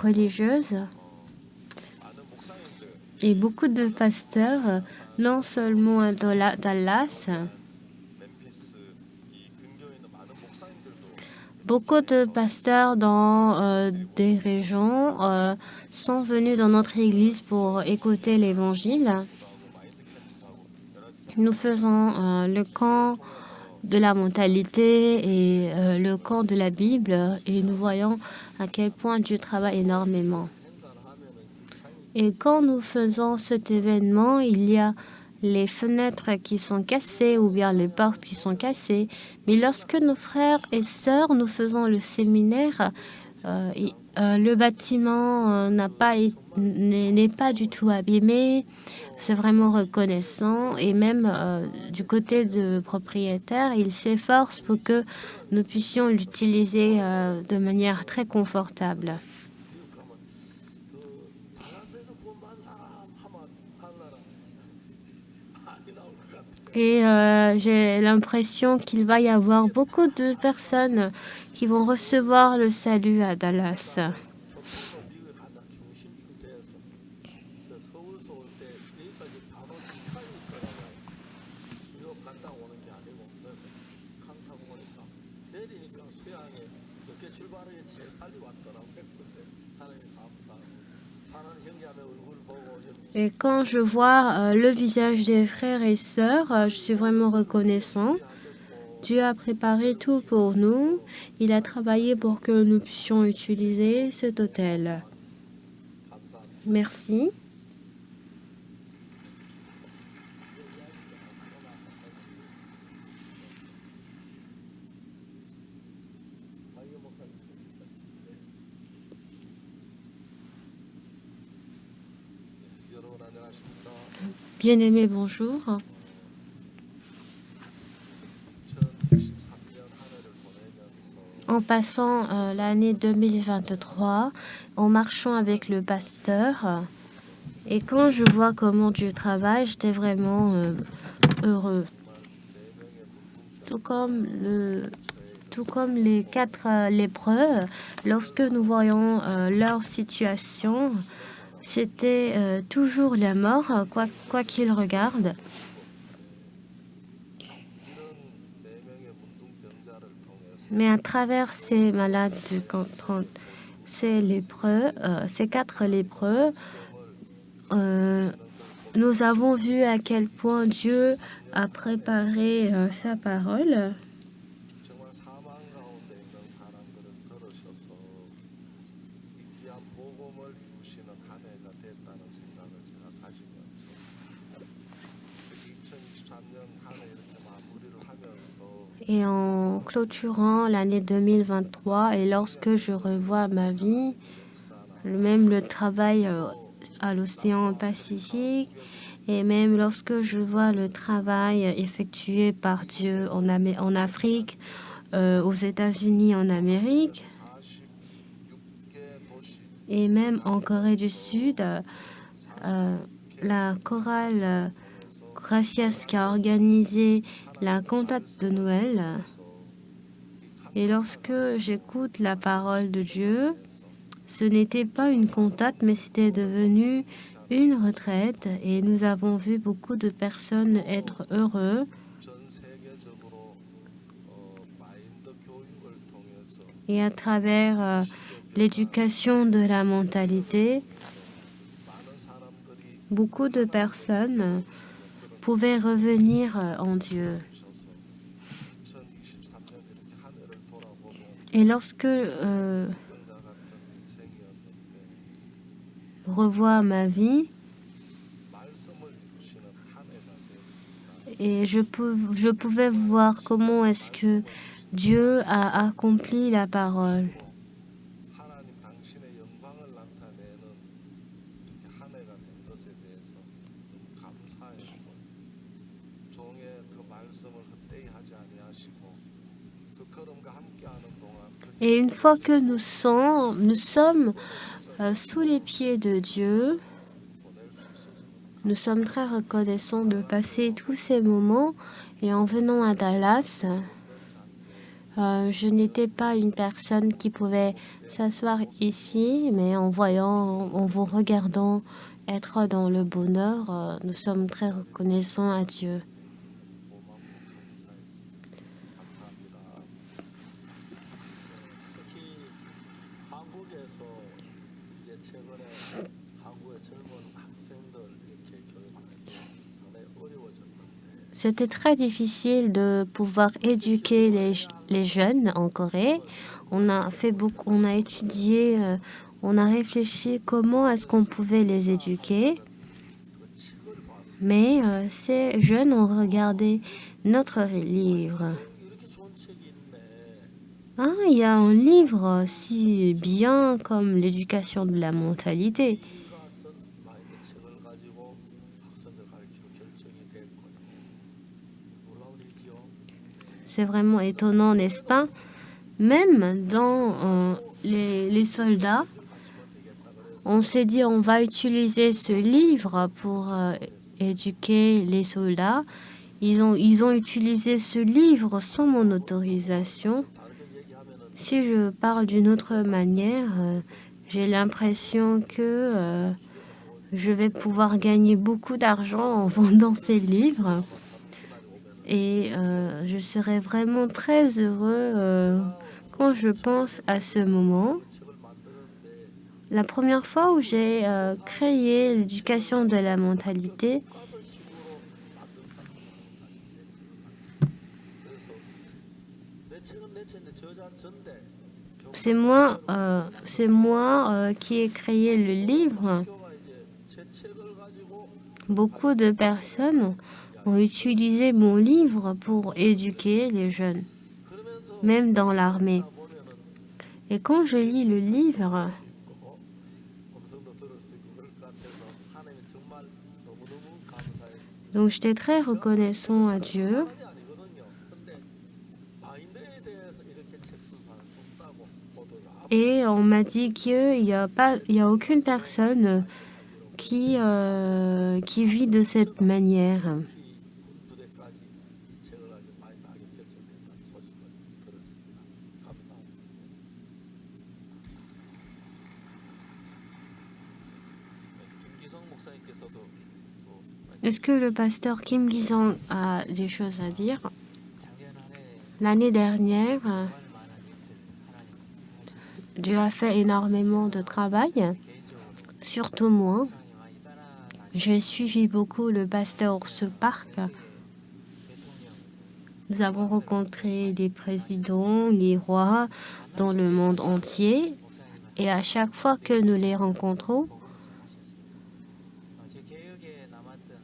religieuse. Et beaucoup de pasteurs, non seulement à Dallas, beaucoup de pasteurs dans des régions sont venus dans notre église pour écouter l'évangile. Nous faisons le camp de la mentalité et le camp de la Bible et nous voyons à quel point Dieu travaille énormément. Et quand nous faisons cet événement, il y a les fenêtres qui sont cassées ou bien les portes qui sont cassées. Mais lorsque nos frères et sœurs, nous faisons le séminaire, le bâtiment n'est pas du tout abîmé. C'est vraiment reconnaissant. Et même du côté du propriétaire, il s'efforce pour que nous puissions l'utiliser de manière très confortable. Et j'ai l'impression qu'il va y avoir beaucoup de personnes qui vont recevoir le salut à Dallas. Et quand je vois le visage des frères et sœurs, je suis vraiment reconnaissant. Dieu a préparé tout pour nous. Il a travaillé pour que nous puissions utiliser cet hôtel. Merci. Bien-aimé, bonjour. En passant l'année 2023, en marchant avec le pasteur, et quand je vois comment Dieu travaille, j'étais vraiment heureux. Tout comme les 4 lépreux, lorsque nous voyons leur situation, c'était toujours la mort, quoi qu'ils regardent. Mais à travers ces malades du camp 30, ces 4 lépreux, nous avons vu à quel point Dieu a préparé sa parole. Et en clôturant l'année 2023, et lorsque je revois ma vie, même le travail à l'océan Pacifique, et même lorsque je vois le travail effectué par Dieu en Afrique, aux États-Unis, en Amérique, et même en Corée du Sud, la chorale Gracias qui a organisé la cantate de Noël. Et lorsque j'écoute la parole de Dieu, ce n'était pas une cantate, mais c'était devenu une retraite. Et nous avons vu beaucoup de personnes être heureux. Et à travers l'éducation de la mentalité, beaucoup de personnes pouvaient revenir en Dieu. Et lorsque revois ma vie et je pouvais voir comment est-ce que Dieu a accompli la parole. 하나님 당신의 영광을 나타내는 이렇게 한 해가 된 것에 대해서 너무 감사했고 종의 그 말씀을 헛되이 하지 아니하시고 그 걸음과 함께하는 동안 Et une fois que nous sommes sous les pieds de Dieu, nous sommes très reconnaissants de passer tous ces moments. Et en venant à Dallas, je n'étais pas une personne qui pouvait s'asseoir ici, mais en vous regardant être dans le bonheur, nous sommes très reconnaissants à Dieu. 특히 한국에서 이제 최근에 한국의 젊은 학생들 이렇게 교육하기 상당히 어려워졌는데 C'était très difficile de pouvoir éduquer les jeunes en Corée. On a fait beaucoup, on a étudié, on a réfléchi comment est-ce qu'on pouvait les éduquer. Mais ces jeunes ont regardé notre livre. 이렇게 좋은 책이 있네. Ah, il y a un livre si bien comme l'éducation de la mentalité. 이가 쓴 마인드 책을 가지고 학생들 가르치고 결정이 됐군요. 놀라운 일이죠. C'est vraiment étonnant, n'est-ce pas? Même dans les soldats, on s'est dit on va utiliser ce livre pour éduquer les soldats. Ils ont utilisé ce livre sans mon autorisation. Si je parle d'une autre manière, j'ai l'impression que je vais pouvoir gagner beaucoup d'argent en vendant ces livres. Et je serai vraiment très heureux quand je pense à ce moment. La première fois où j'ai créé l'éducation de la mentalité, 내 책은 내 책인데 저자 전대 c'est moi qui ai créé le livre. 교가 이제 제 책을 가지고 Beaucoup de personnes ont utilisé mon livre pour éduquer les jeunes, 그러면서 même dans l'armée. 보면은 Et quand je lis le livre, 음성도 들을 수 있고 그럴 것 같아서 하나님이 정말 너무너무 감사했습니다. donc j'étais très reconnaissant à Dieu. 사람이 아니거든요. 근데 마인드에 대해서 이렇게 책 쓴 사람 없다고 보도를 하고 Et on m'a dit qu'il n'y a aucune personne qui vit de cette manière. 군부대까지 이 책을 가지고 많이 나게 결정됐다는 소식을 들었습니다. 감사합니다. 김기성 목사님께서도 또 Est-ce que le pasteur Kim Gi-sung a des choses à dire? L'année dernière, Dieu a fait énormément de travail, surtout moi. J'ai suivi beaucoup le pasteur Park. Nous avons rencontré les présidents, les rois dans le monde entier. Et à chaque fois que nous les rencontrons, 제 개혁에 남았던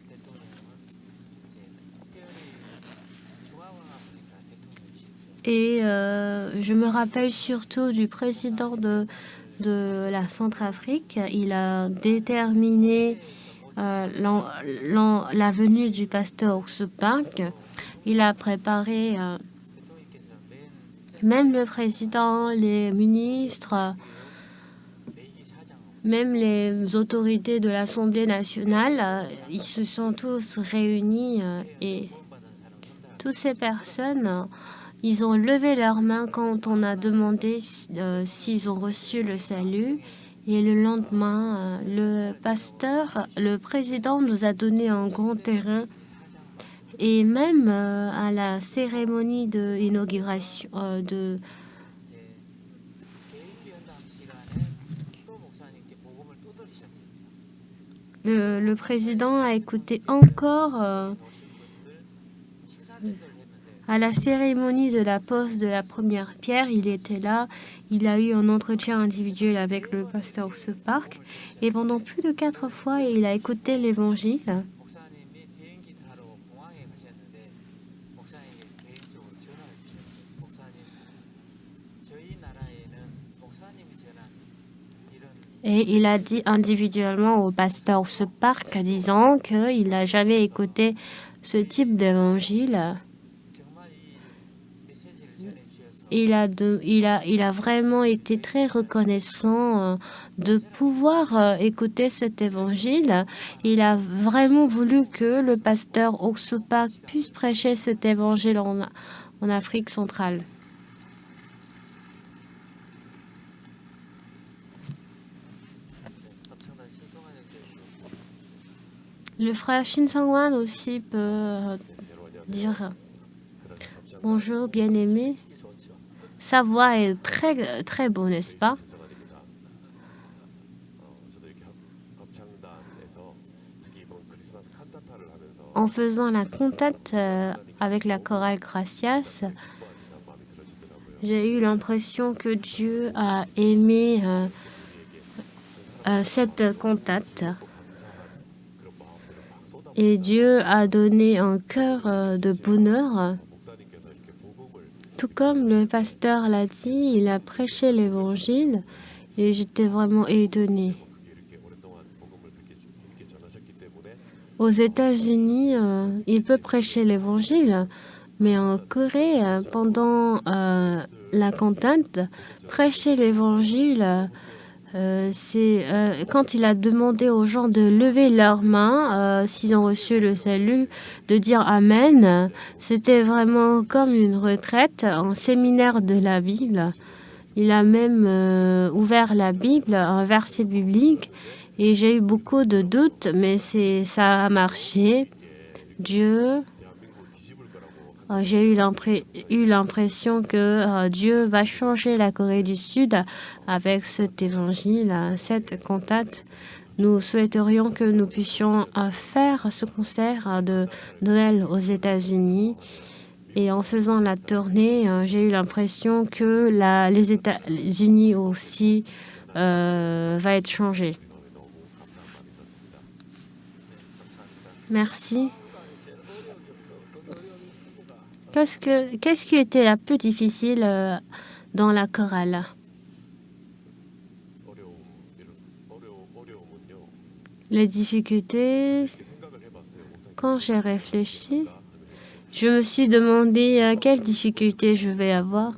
대통령은 이제 특별히 중앙아프리카 대통령이셨어요. et je me rappelle surtout du président de la Centrafrique. Il a déterminé la venue du pasteur Park. Il a préparé 대통령께서 même le président, les ministres, 메이기 사장하고 même les autorités de l'Assemblée nationale, ils se sont tous réunis et 구원받은 사람 손달 toutes ces personnes, ils ont levé leurs mains quand on a demandé s'ils ont reçu le salut. Et le lendemain, le pasteur, le président nous a donné un grand terrain. Et même à la cérémonie d'inauguration, 개혁기원담 시간에 또 목사님께 복음을 또 들으셨습니다. le président a écouté encore 오신 분들 식사식을 했는데 À la cérémonie de la pose de la première pierre, il était là. Il a eu un entretien individuel avec le pasteur Park. Et pendant plus de 4 fois, il a écouté l'évangile. 목사님이 비행기 타러 공항에 가셨는데 목사에게 개인적으로 전화를 주셨어요. 목사님, 저희 나라에는 목사님이 전한 이런 Et il a dit individuellement au pasteur Park, disant qu'il n'a jamais écouté ce type d'évangile. 정말 이 메시지를 전해 주셔서 Il a vraiment été très reconnaissant de pouvoir écouter cet évangile. Il a vraiment voulu que le pasteur Park puisse prêcher cet évangile en Afrique centrale. 합창단 신성한 형제님. Le frère Shin Sang-wan aussi peut dire bonjour, bien-aimé. Sa voix est très, très beau, n'est-ce pas? En faisant la cantate avec la chorale Gracias, j'ai eu l'impression que Dieu a aimé cette cantate. Et Dieu a donné un cœur de bonheur. Tout comme le pasteur l'a dit, il a prêché l'évangile et j'étais vraiment étonnée. Aux États-Unis, il peut prêcher l'évangile, mais en Corée, pendant la cantate, prêcher l'évangile, c'est quand il a demandé aux gens de lever leurs mains s'ils ont reçu le salut, de dire Amen. C'était vraiment comme une retraite, un séminaire de la Bible. Il a même ouvert la Bible, un verset biblique, et j'ai eu beaucoup de doutes, mais ça a marché. Dieu... J'ai eu l'impression que Dieu va changer la Corée du Sud avec cet évangile, cette cantate. Nous souhaiterions que nous puissions faire ce concert de Noël aux États-Unis. Et en faisant la tournée, j'ai eu l'impression que les États-Unis aussi va être changé. Merci. Qu'est-ce qui était la plus difficile dans la chorale? Les difficultés, quand j'ai réfléchi, je me suis demandé quelles difficultés je vais avoir.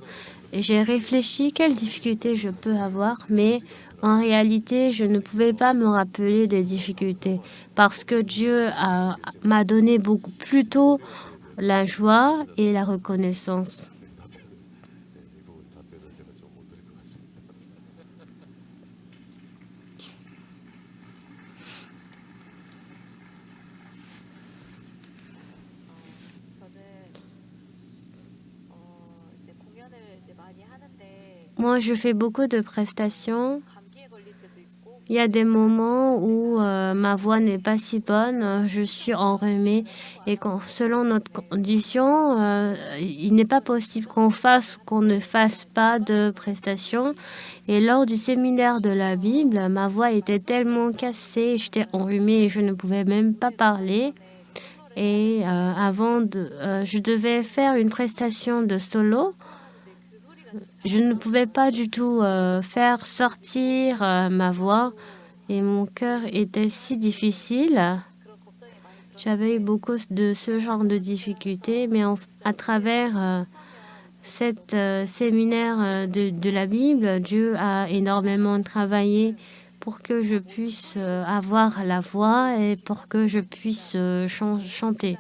Et j'ai réfléchi quelles difficultés je peux avoir, mais en réalité, je ne pouvais pas me rappeler des difficultés parce que Dieu m'a donné beaucoup plus tôt la joie et la reconnaissance. Moi, je fais beaucoup de prestations. Il y a des moments où ma voix n'est pas si bonne, je suis enrhumée et selon notre condition, il n'est pas possible qu'on ne fasse pas de prestations. Et lors du séminaire de la Bible, ma voix était tellement cassée, j'étais enrhumée et je ne pouvais même pas parler. Et je devais faire une prestation de solo. Je ne pouvais pas du tout faire sortir ma voix et mon cœur était si difficile. J'avais eu beaucoup de ce genre de difficultés, mais à travers cet séminaire de la Bible, Dieu a énormément travaillé pour que je puisse avoir la voix et pour que je puisse chanter.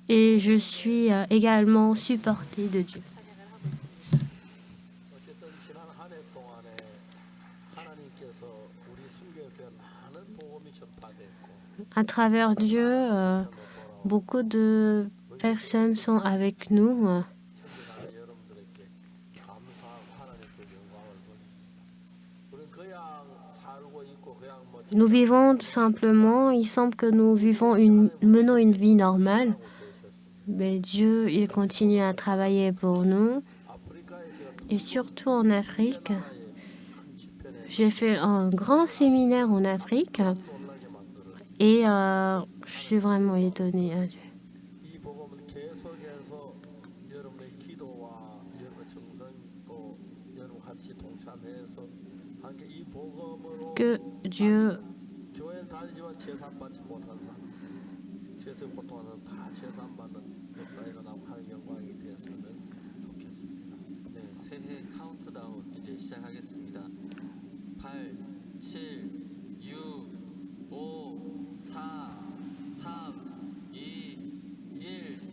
Et je suis également supportée de Dieu. 어쨌든 지난 한 해 동안에 하나님께서 우리 순교교회 많은 복음이 전파됐고 À travers Dieu, beaucoup de personnes sont avec nous. 천지나라 여러분들에게 감사하고 하나님께 영광을 돌립니다. 우리는 그냥 살고 있고 그냥 뭐 Nous vivons tout simplement, il semble que nous menons une vie normale, mais Dieu, il continue à travailler pour nous. Et surtout en Afrique, j'ai fait un grand séminaire en Afrique et je suis vraiment étonnée. 이 복음을 계속해서 여러분의 기도와 여러분의 정성 또 여러분 같이 동참해서 함께 이 복음으로 Que Dieu 교회 다니지만 제산 받지 못한 사람, 죄에서 고통하는 다 제산 받는 역사에 일어나고 하는 영광이 되었으면 좋겠습니다. 네, 새해 카운트다운 이제 시작하겠습니다. 8, 7, 6, 5, 4, 3, 2, 1.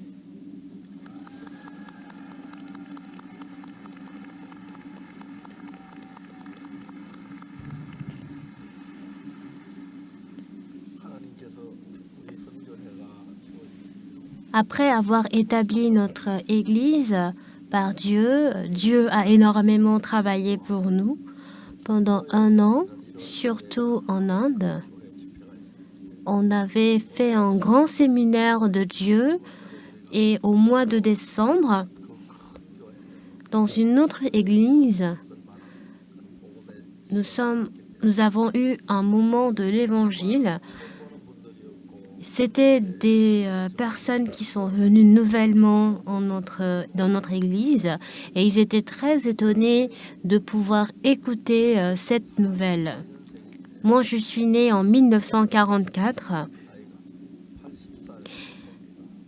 하나님께서 우리 선교회가 세워진 Après avoir établi notre Église par Dieu, Dieu a énormément travaillé pour nous pendant 1 an, surtout en Inde. On avait fait un grand séminaire de Dieu et au mois de décembre, dans une autre église, nous avons eu un moment de l'évangile. C'était des personnes qui sont venues nouvellement dans notre église et ils étaient très étonnés de pouvoir écouter cette nouvelle. Moi, je suis née en 1944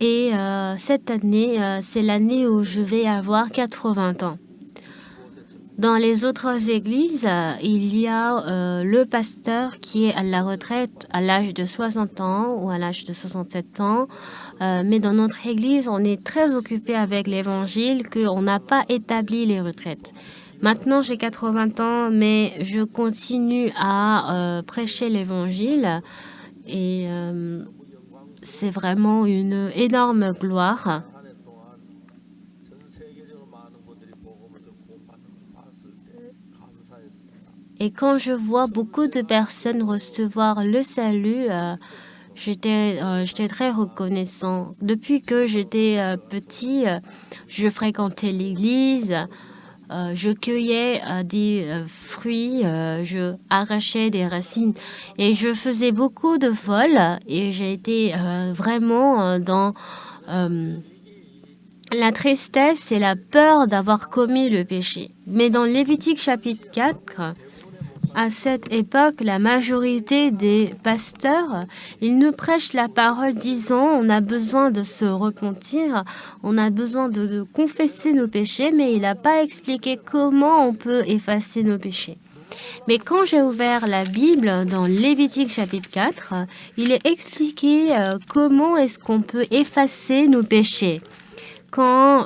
et cette année, c'est l'année où je vais avoir 80 ans. Dans les autres églises, il y a le pasteur qui est à la retraite à l'âge de 60 ans ou à l'âge de 67 ans. Mais dans notre église, on est très occupé avec l'évangile qu'on n'a pas établi les retraites. Maintenant, j'ai 80 ans, mais je continue à prêcher l'évangile et c'est vraiment une énorme gloire. 한 해 동안 전 세계적으로 많은 분들이 복음을 듣고 구원받는 걸 봤을 때 감사했습니다. Et quand je vois beaucoup de personnes recevoir le salut, j'étais très reconnaissant. Depuis que j'étais petit, je fréquentais l'église, je cueillais des fruits, je arrachais des racines et je faisais beaucoup de vols et j'ai été vraiment dans la tristesse et la peur d'avoir commis le péché. Mais dans Lévitique chapitre 4, à cette époque, la majorité des pasteurs, ils nous prêchent la parole disant on a besoin de se repentir, on a besoin de confesser nos péchés, mais il n'a pas expliqué comment on peut effacer nos péchés. Mais quand j'ai ouvert la Bible dans Lévitique chapitre 4, il est expliqué comment est-ce qu'on peut effacer nos péchés. Quand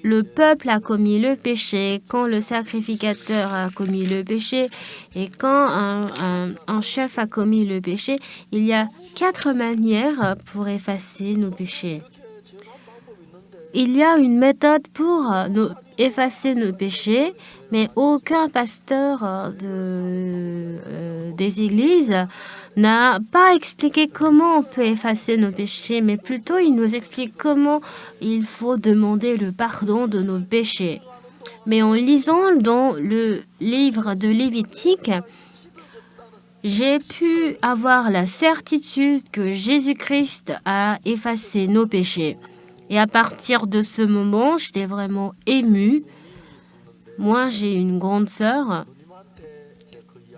le peuple a commis le péché, quand le sacrificateur a commis le péché et quand un chef a commis le péché, il y a 4 manières pour effacer nos péchés. Il y a une méthode pour effacer nos péchés, mais aucun pasteur des églises n'a pas expliqué comment on peut effacer nos péchés, mais plutôt il nous explique comment il faut demander le pardon de nos péchés. Mais en lisant dans le livre de Lévitique, j'ai pu avoir la certitude que Jésus-Christ a effacé nos péchés. Et à partir de ce moment, j'étais vraiment émue. Moi, j'ai une grande sœur.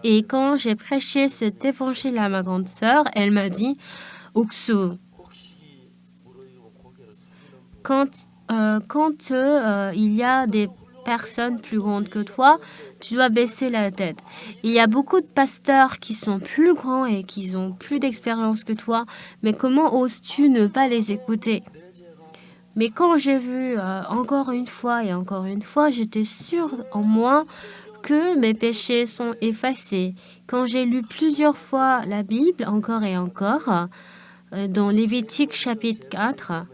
Et quand j'ai prêché cet évangile à ma grande sœur, elle m'a dit « Uksu, quand il y a des personnes plus grandes que toi, tu dois baisser la tête. Il y a beaucoup de pasteurs qui sont plus grands et qui ont plus d'expérience que toi, mais comment oses-tu ne pas les écouter ?» Mais quand j'ai vu encore une fois, j'étais sûre en moi que mes péchés sont effacés. Quand j'ai lu plusieurs fois la Bible, encore et encore, dans Lévitique chapitre 4,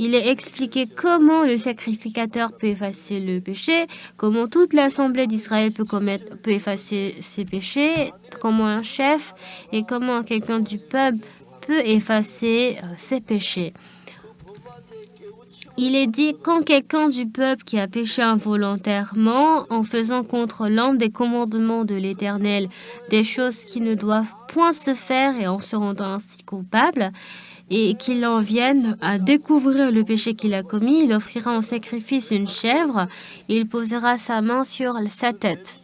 il est expliqué comment le sacrificateur peut effacer le péché, comment toute l'assemblée d'Israël peut effacer ses péchés, comment un chef et comment quelqu'un du peuple peut effacer ses péchés. Il est dit quand quelqu'un du peuple qui a péché involontairement en faisant contre l'un des commandements de l'Éternel des choses qui ne doivent point se faire et en se rendant ainsi coupable, et qu'il en vienne à découvrir le péché qu'il a commis, il offrira en sacrifice une chèvre et il posera sa main sur sa tête.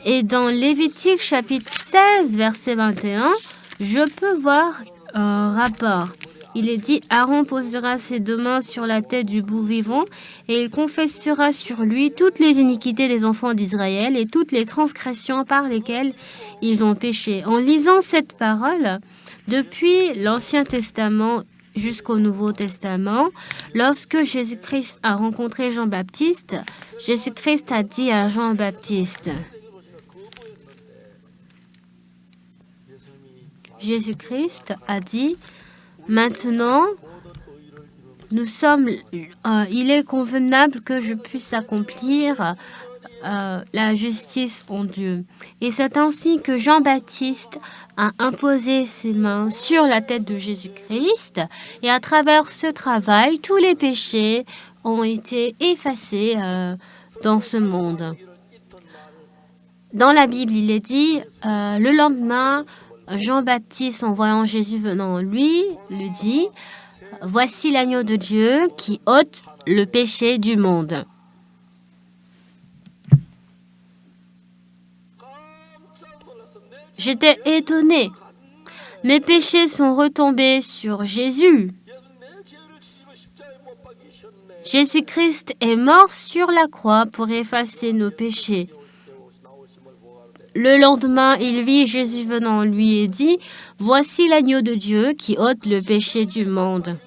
Et dans Lévitique chapitre 16, verset 21, je peux voir un rapport. Il est dit, Aaron posera ses 2 mains sur la tête du bouc vivant et il confessera sur lui toutes les iniquités des enfants d'Israël et toutes les transgressions par lesquelles ils ont péché. En lisant cette parole, depuis l'Ancien Testament jusqu'au Nouveau Testament, lorsque Jésus-Christ a rencontré Jean-Baptiste, Jésus-Christ a dit à Jean-Baptiste, Jésus-Christ a dit, maintenant, il est convenable que je puisse accomplir la justice en Dieu. Et c'est ainsi que Jean-Baptiste a imposé ses mains sur la tête de Jésus-Christ. Et à travers ce travail, tous les péchés ont été effacés dans ce monde. Dans la Bible, il est dit, le lendemain, Jean-Baptiste, en voyant Jésus venant en lui, le dit, « Voici l'agneau de Dieu qui ôte le péché du monde. » J'étais étonnée. Mes péchés sont retombés sur Jésus. Jésus-Christ est mort sur la croix pour effacer nos péchés. Le lendemain, il vit Jésus venant en lui et dit, « Voici l'agneau de Dieu qui ôte le péché du monde. »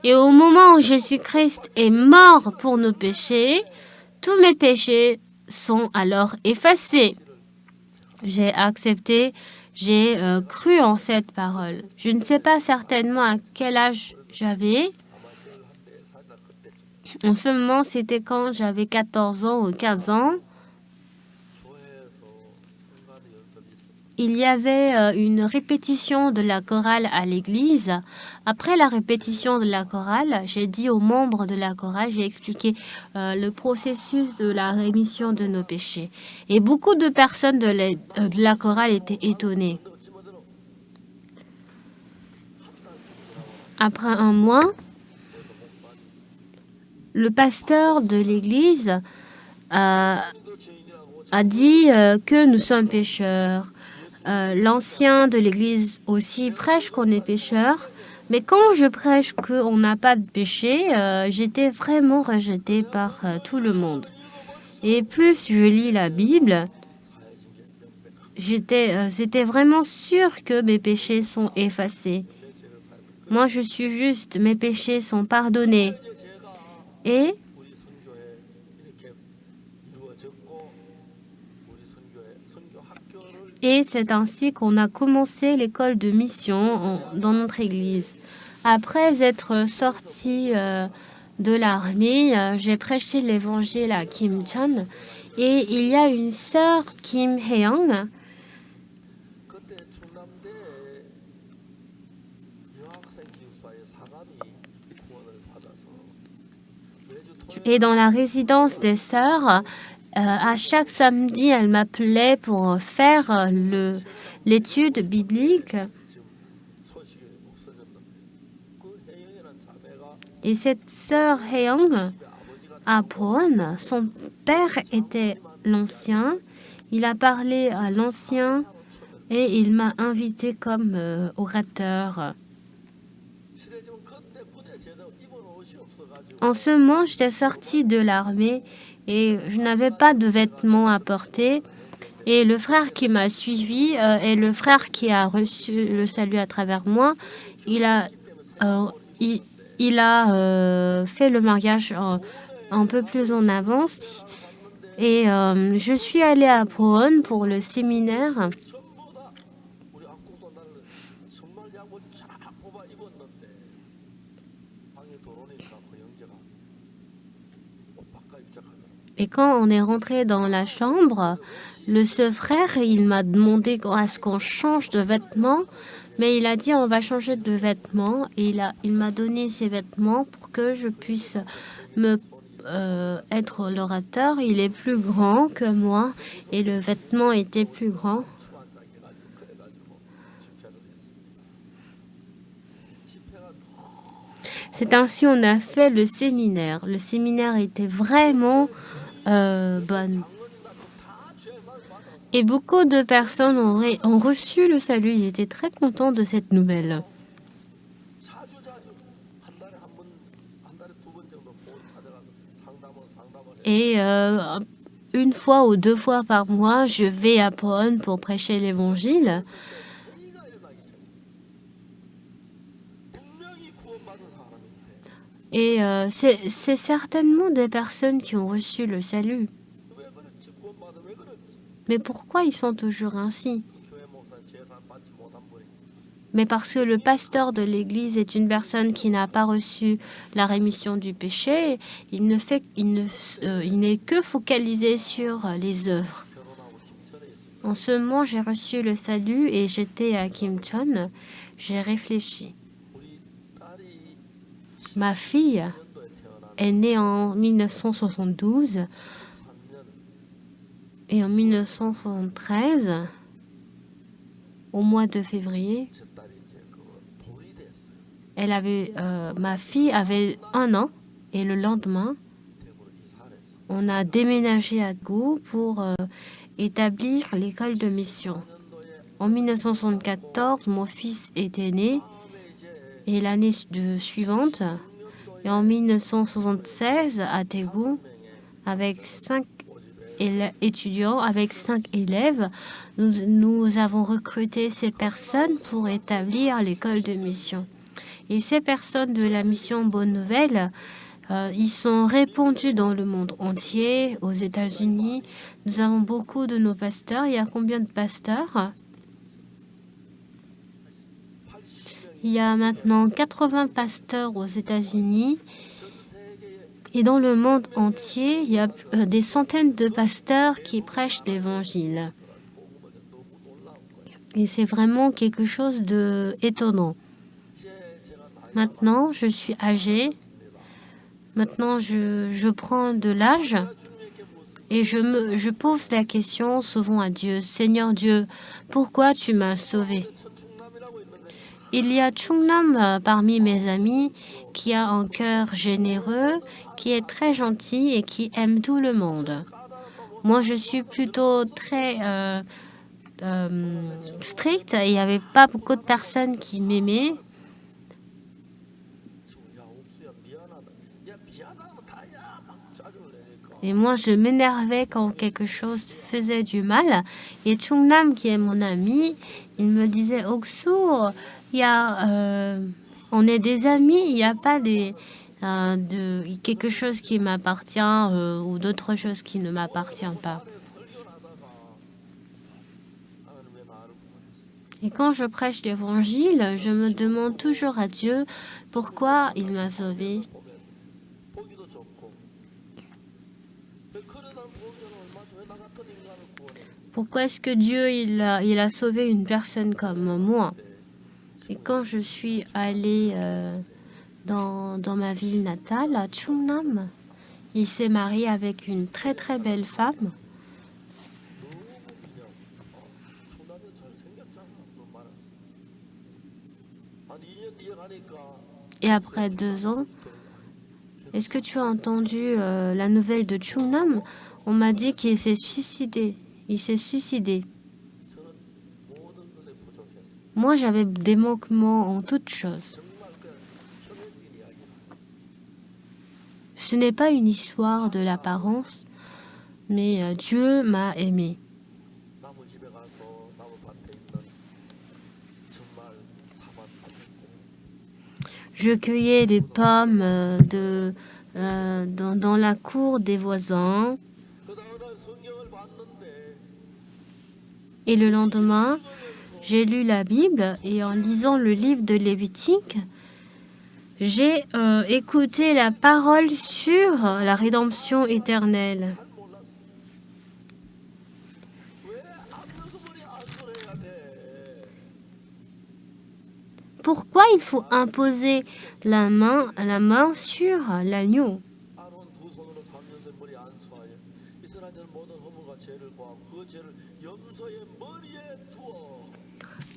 Et au moment où Jésus-Christ est mort pour nos péchés, tous mes péchés sont alors effacés. J'ai accepté, j'ai cru en cette parole. Je ne sais pas certainement à quel âge j'avais. En ce moment, c'était quand j'avais 14 ans ou 15 ans. Il y avait une répétition de la chorale à l'église. Après la répétition de la chorale, j'ai dit aux membres de la chorale, j'ai expliqué le processus de la rémission de nos péchés. Et beaucoup de personnes de la chorale étaient étonnées. Après un mois, le pasteur de l'église a dit que nous sommes pécheurs. L'ancien de l'Église aussi prêche qu'on est pécheur. Mais quand je prêche qu'on n'a pas de péché, j'étais vraiment rejetée par tout le monde. Et plus je lis la Bible, c'était vraiment sûr que mes péchés sont effacés. Moi, je suis juste, mes péchés sont pardonnés. Et c'est ainsi qu'on a commencé l'école de mission dans notre église. Après être sortie de l'armée, j'ai prêché l'évangile à Kim Chun. Et il y a une sœur, Kim Hye-young, et dans la résidence des sœurs, à chaque samedi, elle m'appelait pour faire l'étude biblique. Et cette sœur Hye-young à Poon, son père était l'ancien. Il a parlé à l'ancien et il m'a invité comme orateur. En ce moment, j'étais sortie de l'armée et je n'avais pas de vêtements à porter. Et le frère qui m'a suivi et le frère qui a reçu le salut à travers moi, il a fait le mariage un peu plus en avance. Et je suis allée à Poon pour le séminaire. 다 뽑아 입었는데 방에 들어오니까 그 형제가 옷 바꿔 입자 하더라고. Et quand on est rentré dans la chambre, ce frère, il m'a demandé à ce qu'on change de vêtements, mais il a dit on va changer de vêtements et il m'a donné ces vêtements pour que je puisse être l'orateur. Il est plus grand que moi et le vêtement était plus grand. 주안짝해가지고 그래가지고 집회를 했습니다. 집회가 C'est ainsi on a fait le séminaire. Le séminaire était vraiment bonne. Et beaucoup de personnes ont reçu le salut. Ils étaient très contents de cette nouvelle. 자주 한 달에 한 달에 두 번 정도 보험 찾아가서 상담을 해. Et une fois ou deux fois par mois, je vais à Bonn pour prêcher l'évangile. 회의가 일어나기 시작했어요. 분명히 구원받은 사람인데 Et c'est certainement des personnes qui ont reçu le salut. 왜 그렇지? 구원받아 왜 그렇지? Mais pourquoi ils sont toujours ainsi? 교회 목사 제사 받지 못한 분이 Mais parce que le pasteur de l'église est une personne qui n'a pas reçu la rémission du péché, il n'est que focalisé sur les œuvres. 결혼하고 김천에 있습니다. En ce moment, j'ai reçu le salut et j'étais à Kimchon. J'ai réfléchi. 우리 딸이 Ma fille 10년도에 태어난 est née en 1972 13년 et en 1973, au mois de février, 제 딸이 이제 돌이 됐어요. ma fille avait 1 an et le lendemain, 대구로 이사를 했어요. on a déménagé à Gou pour établir l'école de mission. En 1974, mon fils était né et l'année suivante, et en 1976, à Daegu, avec 5 étudiants, avec 5 élèves, nous avons recruté ces personnes pour établir l'école de mission. Et ces personnes de la mission Bonne Nouvelle, ils sont répandus dans le monde entier, aux États-Unis. Nous avons beaucoup de nos pasteurs. Il y a combien de pasteurs? Il y a maintenant 80 pasteurs aux États-Unis. Et dans le monde entier, il y a des centaines de pasteurs qui prêchent l'Évangile. Et c'est vraiment quelque chose d'étonnant. Maintenant, je suis âgée. Maintenant, je prends de l'âge. Et je pose la question souvent à Dieu. Seigneur Dieu, pourquoi tu m'as sauvé? Il y a Chungnam parmi mes amis qui a un cœur généreux, qui est très gentil et qui aime tout le monde. Moi, je suis plutôt très stricte. Il n'y avait pas beaucoup de personnes qui m'aimaient. 야 옥수야 미안하다. 야 미안하면 다야 막 짜증을 내니까. Et moi, je m'énervais quand quelque chose faisait du mal. Et Chungnam, qui est mon ami, il me disait, Oksu, on est des amis, il n'y a pas quelque chose qui m'appartient ou d'autre chose qui ne m'appartient pas. 하나님 왜 나를 구원했어? Et quand je prêche l'évangile, je me demande toujours à Dieu pourquoi il m'a sauvé. 보기도 좋고 왜 그러다 보면 얼마 전에 나 같은 인간을 구원했어? Pourquoi est-ce que Dieu il a sauvé une personne comme moi? Et quand je suis allée dans ma ville natale, à Chungnam, il s'est marié avec une très très belle femme. 너무 그냥 초남이 잘생겼잖아. 너 말았어. 한 2년 뒤에 가니까 Et après 2 ans, est-ce que tu as entendu la nouvelle de Chungnam? On m'a dit qu'il s'est suicidé. Il s'est suicidé. 저는 모든 것에 부족했어. Moi, j'avais des manquements en toutes choses. 정말 그냥 편해진 이야기. Ce n'est pas une histoire de l'apparence, mais Dieu m'a aimé. 나무 집에 가서 나무 밭에 있는 정말 사과 따먹고 Je cueillais les pommes dans la cour des voisins. 그 다음날 성경을 봤는데 Et le lendemain, j'ai lu la Bible et en lisant le livre de Lévitique, j'ai écouté la parole sur la rédemption éternelle. 왜 앞에서 머리 안수해야 돼? Pourquoi il faut imposer la main sur l'agneau? 아론 두 손으로 3년째 머리 안수하여 이스라엘 모든 허물과 죄를 고하고 그 죄를 염소의 머리에 두어.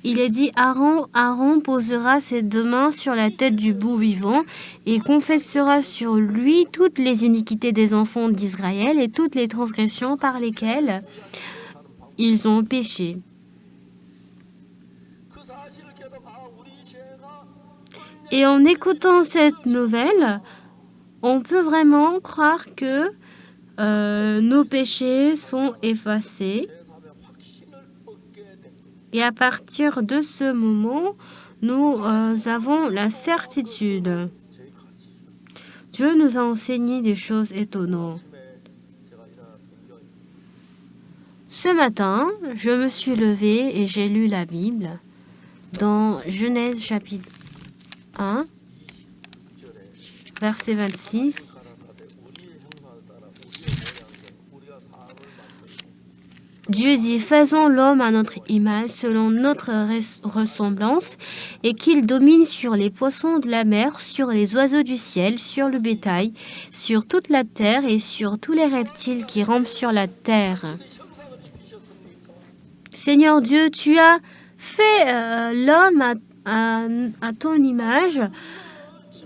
Il est dit, Aaron posera ses 2 mains sur la tête du bouc vivant et confessera sur lui toutes les iniquités des enfants d'Israël et toutes les transgressions par lesquelles ils ont péché. 그 사실을 깨닫아 우리 죄가 Et en écoutant cette nouvelle, on peut vraiment croire que nos péchés sont effacés. 제사의 확신을 얻게 됩니다. Et à partir de ce moment, nous avons la certitude. Dieu nous a enseigné des choses étonnantes. 제가 일어나 성경 Ce matin, je me suis levée et j'ai lu la Bible dans Genèse chapitre 1, verset 26. 가라사대 우리의 형상을 따라 우리의 모양대로 우리가 사람을 만들고 Dieu dit, faisons l'homme à notre image, selon notre ressemblance, et qu'il domine sur les poissons de la mer, sur les oiseaux du ciel, sur le bétail, sur toute la terre et sur tous les reptiles qui rampent sur la terre. Seigneur Dieu, tu as fait l'homme à ton image.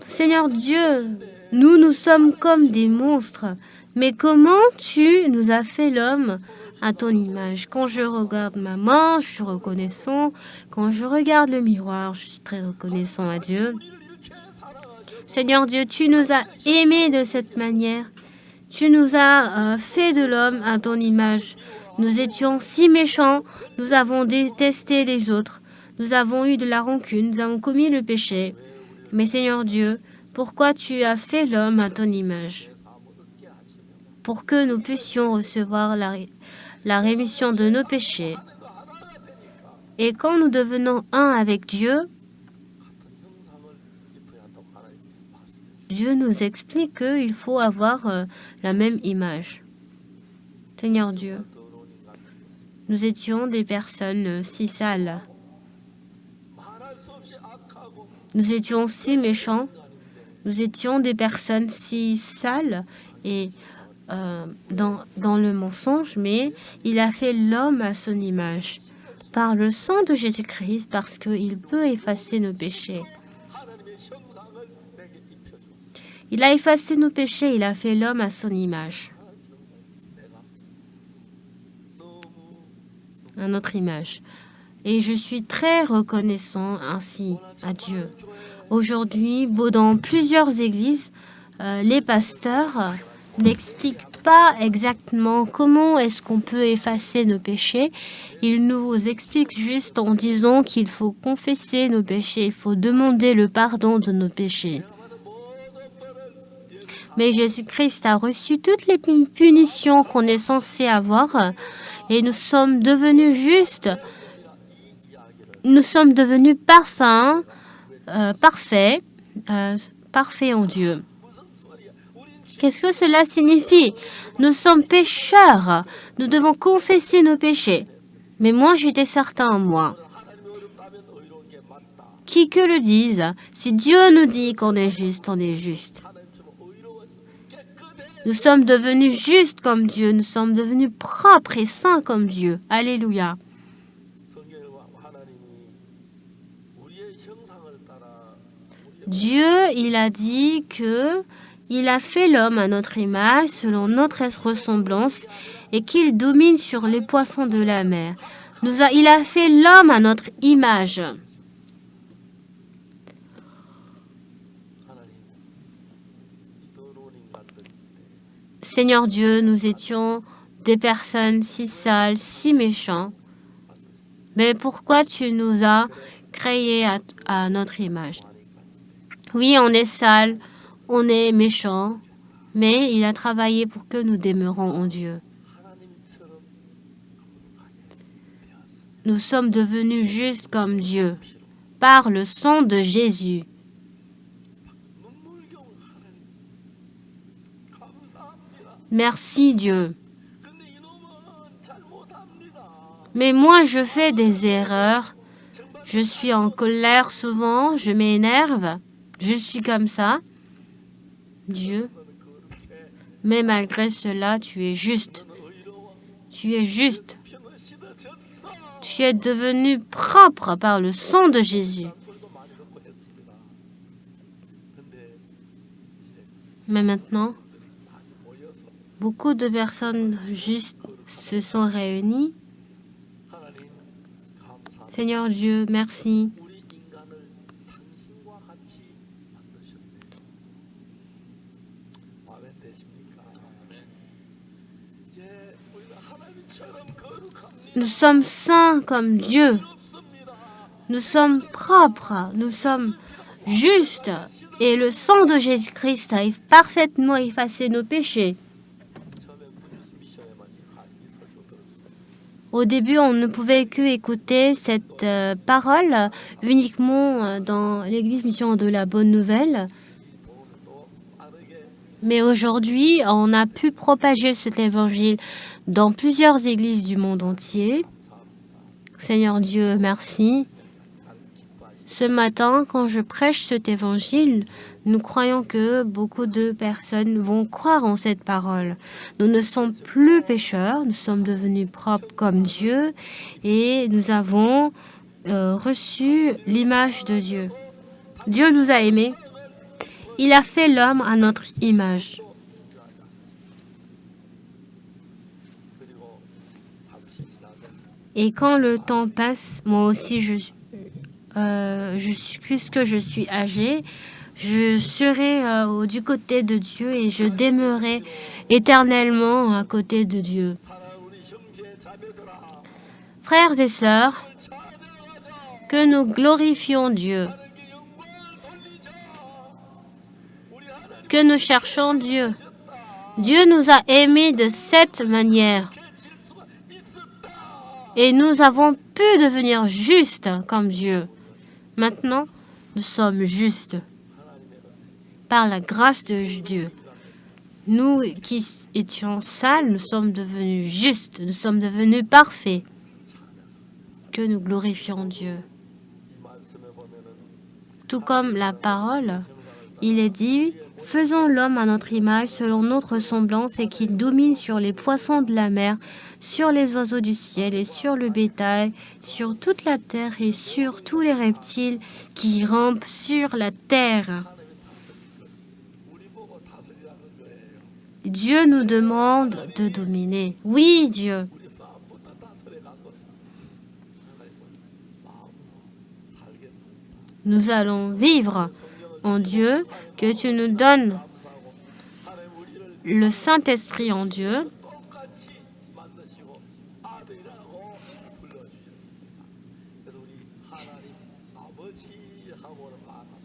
Seigneur Dieu, nous sommes comme des monstres. Mais comment tu nous as fait l'homme à ton image? Quand je regarde ma main, je suis reconnaissant. Quand je regarde le miroir, je suis très reconnaissant à Dieu. Seigneur Dieu, tu nous as aimés de cette manière. Tu nous as fait de l'homme à ton image. Nous étions si méchants, nous avons détesté les autres. Nous avons eu de la rancune, nous avons commis le péché. Mais Seigneur Dieu, pourquoi tu as fait l'homme à ton image? Pour que nous puissions recevoir la rémission de nos péchés. Et quand nous devenons un avec Dieu, Dieu nous explique qu'il faut avoir la même image. Seigneur Dieu, nous étions des personnes si sales. Nous étions si méchants. Nous étions des personnes si sales et dans le mensonge, mais il a fait l'homme à son image par le sang de Jésus-Christ parce qu'il peut effacer nos péchés. Il a effacé nos péchés, il a fait l'homme à son image, à notre image. Et je suis très reconnaissant ainsi à Dieu. Aujourd'hui, dans plusieurs églises, les pasteurs n'expliquent pas exactement comment est-ce qu'on peut effacer nos péchés. Ils nous expliquent juste en disant qu'il faut confesser nos péchés, il faut demander le pardon de nos péchés. Mais Jésus-Christ a reçu toutes les punitions qu'on est censé avoir et nous sommes devenus justes. Nous sommes devenus parfaits en Dieu. Qu'est-ce que cela signifie? Nous sommes pécheurs. Nous devons confesser nos péchés. Mais moi, j'étais certain en moi. Qui que le dise, si Dieu nous dit qu'on est juste, on est juste. Nous sommes devenus justes comme Dieu. Nous sommes devenus propres et saints comme Dieu. Alléluia. Dieu, il a dit que il a fait l'homme à notre image, selon notre ressemblance, et qu'il domine sur les poissons de la mer. Il a fait l'homme à notre image. Seigneur Dieu, nous étions des personnes si sales, si méchants. Mais pourquoi tu nous as créés à notre image? Oui, on est sale, on est méchant, mais il a travaillé pour que nous demeurons en Dieu. nous sommes devenus justes comme Dieu par le sang de Jésus. 눈물겨운 하나님 감사합니다. Merci Dieu. 근데 이놈은 잘못합니다. Mais moi, je fais des erreurs. Je suis en colère souvent, je m'énerve. Je suis comme ça. Dieu. Mais malgré cela, tu es juste. Tu es juste. 피는 씻어졌어. Tu es devenu propre par le sang de Jésus. 소리도 많이 듣고 했습니다. 근데 Mais maintenant, 많이 모여서 beaucoup de personnes justes se sont réunies. 하나님 감사합니다. Seigneur Dieu, merci. 우리 인간을 당신과 같이 만드셨네. 마음에 드십니까? 예, 우리가 하나님처럼 거룩합니다. Nous sommes saints comme Dieu. 없습니다. Nous sommes propres. Nous sommes justes. Et le sang de Jésus-Christ a parfaitement effacé nos péchés. 처음에 분유스 미션에만 이 설교 들었어요. Au début, on ne pouvait que écouter cette parole uniquement dans l'église mission de la Bonne Nouvelle. 또 빠르게 Mais aujourd'hui, on a pu propager cet évangile dans plusieurs églises du monde entier. Seigneur Dieu, merci. Ce matin, quand je prêche cet évangile, nous croyons que beaucoup de personnes vont croire en cette parole. Nous ne sommes plus pécheurs, nous sommes devenus propres comme Dieu et nous avons reçu l'image de Dieu. Dieu nous a aimés. Il a fait l'homme à notre image. 그리고 잠시 지나면 Et quand le temps passe, moi aussi, puisque je suis âgée, je serai du côté de Dieu et je demeurerai éternellement à côté de Dieu. 사랑하는 우리 형제 자매들아, Frères et sœurs, que nous glorifions Dieu, 하나님께 영광을 돌리자. 우리 하나님 que nous cherchons Dieu. Dieu nous a aimés de cette manière 질 수가 있었다. et nous avons pu devenir justes comme Dieu. Maintenant, nous sommes justes par la grâce de Dieu. Nous qui étions sales, nous sommes devenus justes, nous sommes devenus parfaits. Que nous glorifions Dieu. 이 말씀에 보면은 Tout comme la parole, il est dit, faisons l'homme à notre image selon notre ressemblance et qu'il domine sur les poissons de la mer, sur les oiseaux du ciel et sur le bétail, sur toute la terre et sur tous les reptiles qui rampent sur la terre. 우리 보고 다스리라는 거예요. Dieu nous demande de dominer. Oui, Dieu. 우리 마음부터 다스려 가서 하나님은 마음으로 살겠습니다. Nous allons vivre en Dieu, que tu nous donnes 하나님 우리를 le Saint-Esprit en Dieu. 똑같이 만드시고 아들이라고 불러주셨습니다. 그래서 우리 하나님 아버지하고는 말합니다.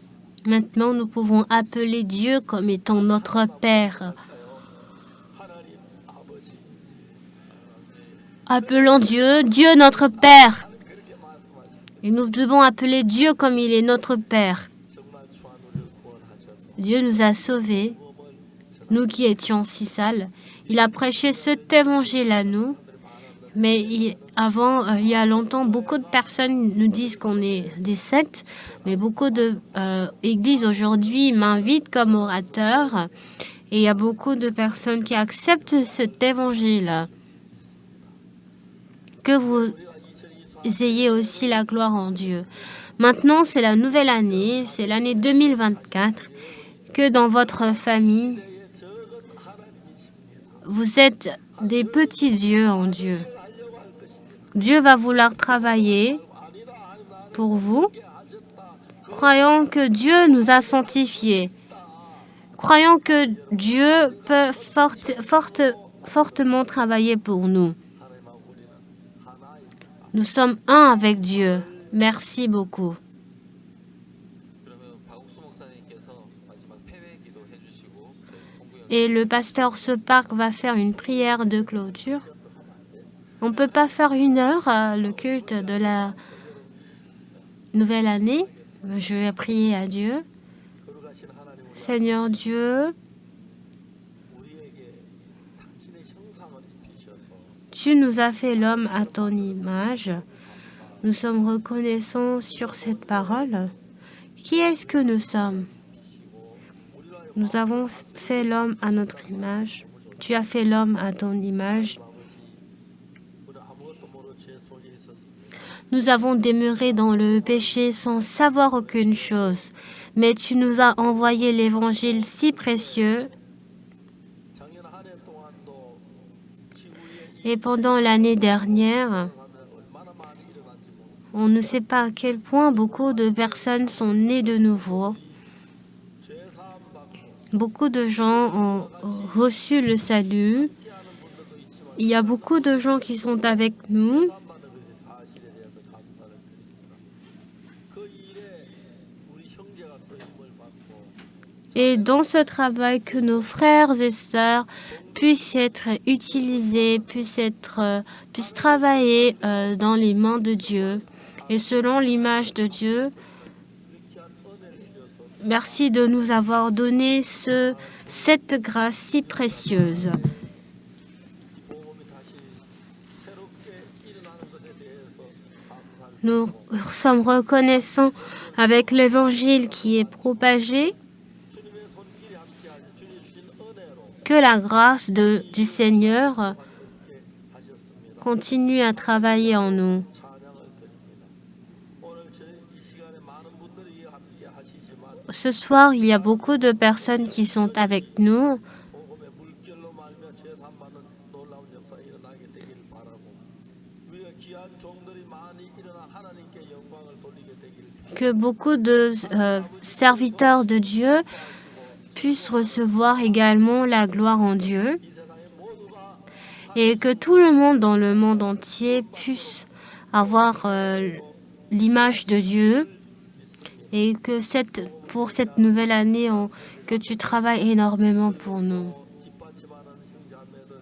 Maintenant, nous pouvons appeler Dieu comme étant notre Père. 하나님 아버지 Appelons Dieu, Dieu notre Père. 그렇게 말씀하시고 Et nous devons appeler Dieu comme il est notre Père. 정말 주한 우리를 구원하셔서 Dieu nous a sauvés, nous qui étions si sales. Il a prêché cet évangile à nous. Mais il y a longtemps, beaucoup de personnes nous disent qu'on est des sectes. Mais beaucoup d'églises aujourd'hui m'invitent comme orateur. Et il y a beaucoup de personnes qui acceptent cet évangile. Que vous ayez aussi la gloire en Dieu. Maintenant, c'est la nouvelle année, c'est l'année 2024. Que dans votre famille, vous êtes des petits dieux en Dieu. Dieu va vouloir travailler pour vous. Croyons que Dieu nous a sanctifiés. Croyons que Dieu peut fortement travailler pour nous. Nous sommes un avec Dieu. Merci beaucoup. 그러면 박옥수 목사님께서 마지막 폐회 기도 해주시고 저희 송구영 Et le pasteur Separk va faire une prière de clôture. On ne peut pas faire 1 heure le culte de la nouvelle année. Je vais prier à Dieu. 거룩하신 하나님을 Seigneur Dieu, 우리에게 당신의 형상을 입히셔서 tu nous as fait l'homme à ton image. Nous sommes reconnaissants sur cette parole. Qui est-ce que nous sommes? Nous avons fait l'homme à notre image. Tu as fait l'homme à ton image. 우리 아무것도 모르고 죄 속에 있었습니다. Nous avons demeuré dans le péché sans savoir aucune chose. Mais tu nous as envoyé l'évangile si précieux. 작년 한 해 동안도 지구에 Et pendant l'année dernière, 하면 얼마나 많이 일어난지 모르고 on ne sait pas à quel point beaucoup de personnes sont nées de nouveau. 죄 사함 받고 Beaucoup de gens ont reçu le salut. Il y a beaucoup de gens qui sont avec nous. 받는 것이 사실에 대해서 감사를 드립니다. 그 일에 우리 형제가 쓰임을 받고 Et dans ce travail, que nos frères et sœurs puissent être utilisés, puissent travailler dans les mains de Dieu et selon l'image de Dieu. Merci de nous avoir donné cette grâce si précieuse. 복음이 다시 새롭게 일어나는 것에 대해서 감사를 Nous sommes reconnaissants avec l'évangile qui est propagé. 주님의 손길이 함께하니 주님 주신 은혜로 Que la grâce du Seigneur 이렇게 하셨습니다. continue à travailler en nous. 찬양을 드립니다. 오늘 이 시간에 많은 분들이 함께 하시지만 Ce soir, il y a beaucoup de personnes qui sont avec nous. 복음의 물결로 말며 제삼받는 놀라운 역사 일어나게 되기를 바라고 위에 귀한 종들이 많이 일어나 하나님께 영광을 돌리게 되기를 Que beaucoup de serviteurs de Dieu puissent recevoir également la gloire en Dieu. 이 세상의 모두가 Et que tout le monde dans le monde entier puisse avoir l'image de Dieu. Et que pour cette nouvelle année, que tu travailles énormément pour nous. 뒷받침하는 형제자매들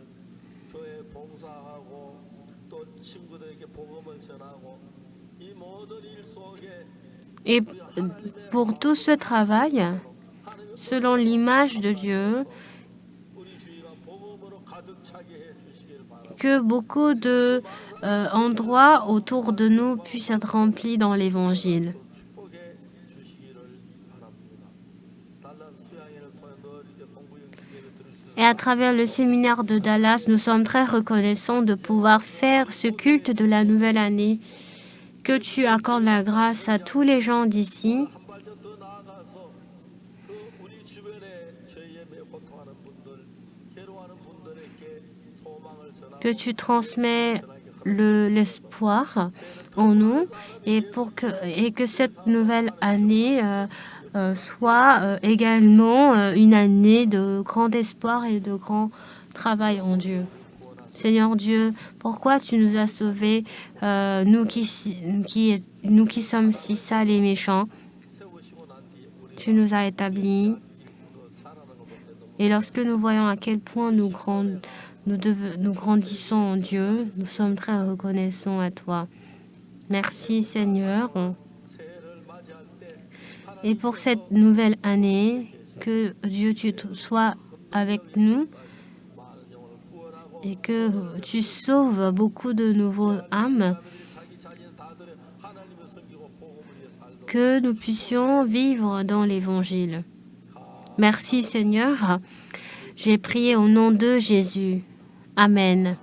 교회 봉사하고 또 친구들에게 복음을 전하고 이 모든 일 속에 Et pour tout ce travail, selon l'image de Dieu, 우리 주위가 복음으로 가득 차게 해 주시길 바라고 que beaucoup de endroits autour de nous puissent être remplis dans l'Évangile. 축복해 주시기를 바랍니다. 달라스 수양회를 통해 늘 이렇게 송구영 기회를 들을 수 Et à travers le séminaire de Dallas, nous sommes très reconnaissants de pouvoir faire ce culte de la nouvelle année. Que tu accordes la grâce à tous les gens d'ici. 한 발짝 더 나아가서 그 우리 주변에 죄에 매여 고통하는 분들, 괴로워하는 분들에게 소망을 전하고 Que tu transmets l'espoir en nous et que cette nouvelle année soit également une année de grand espoir et de grand travail en Dieu. Seigneur Dieu, pourquoi tu nous as sauvés, nous qui sommes si sales et méchants? 세우시고 난 뒤에 우리 Tu nous as établis. 자라는 것 때도 Et lorsque nous voyons à quel point nous grandissons en Dieu, nous sommes très reconnaissants à toi. Merci Seigneur. 새해를 맞이할 때 Et pour cette nouvelle année, que Dieu tu sois avec nous 많은 영혼을 구원하고 et que tu sauves beaucoup de nouveaux âmes, 자기 자신을 다 드려 하나님을 섬기고 복음을 위해 살도록 que nous puissions vivre dans l'Évangile. Merci Seigneur. J'ai prié au nom de Jésus. Amen.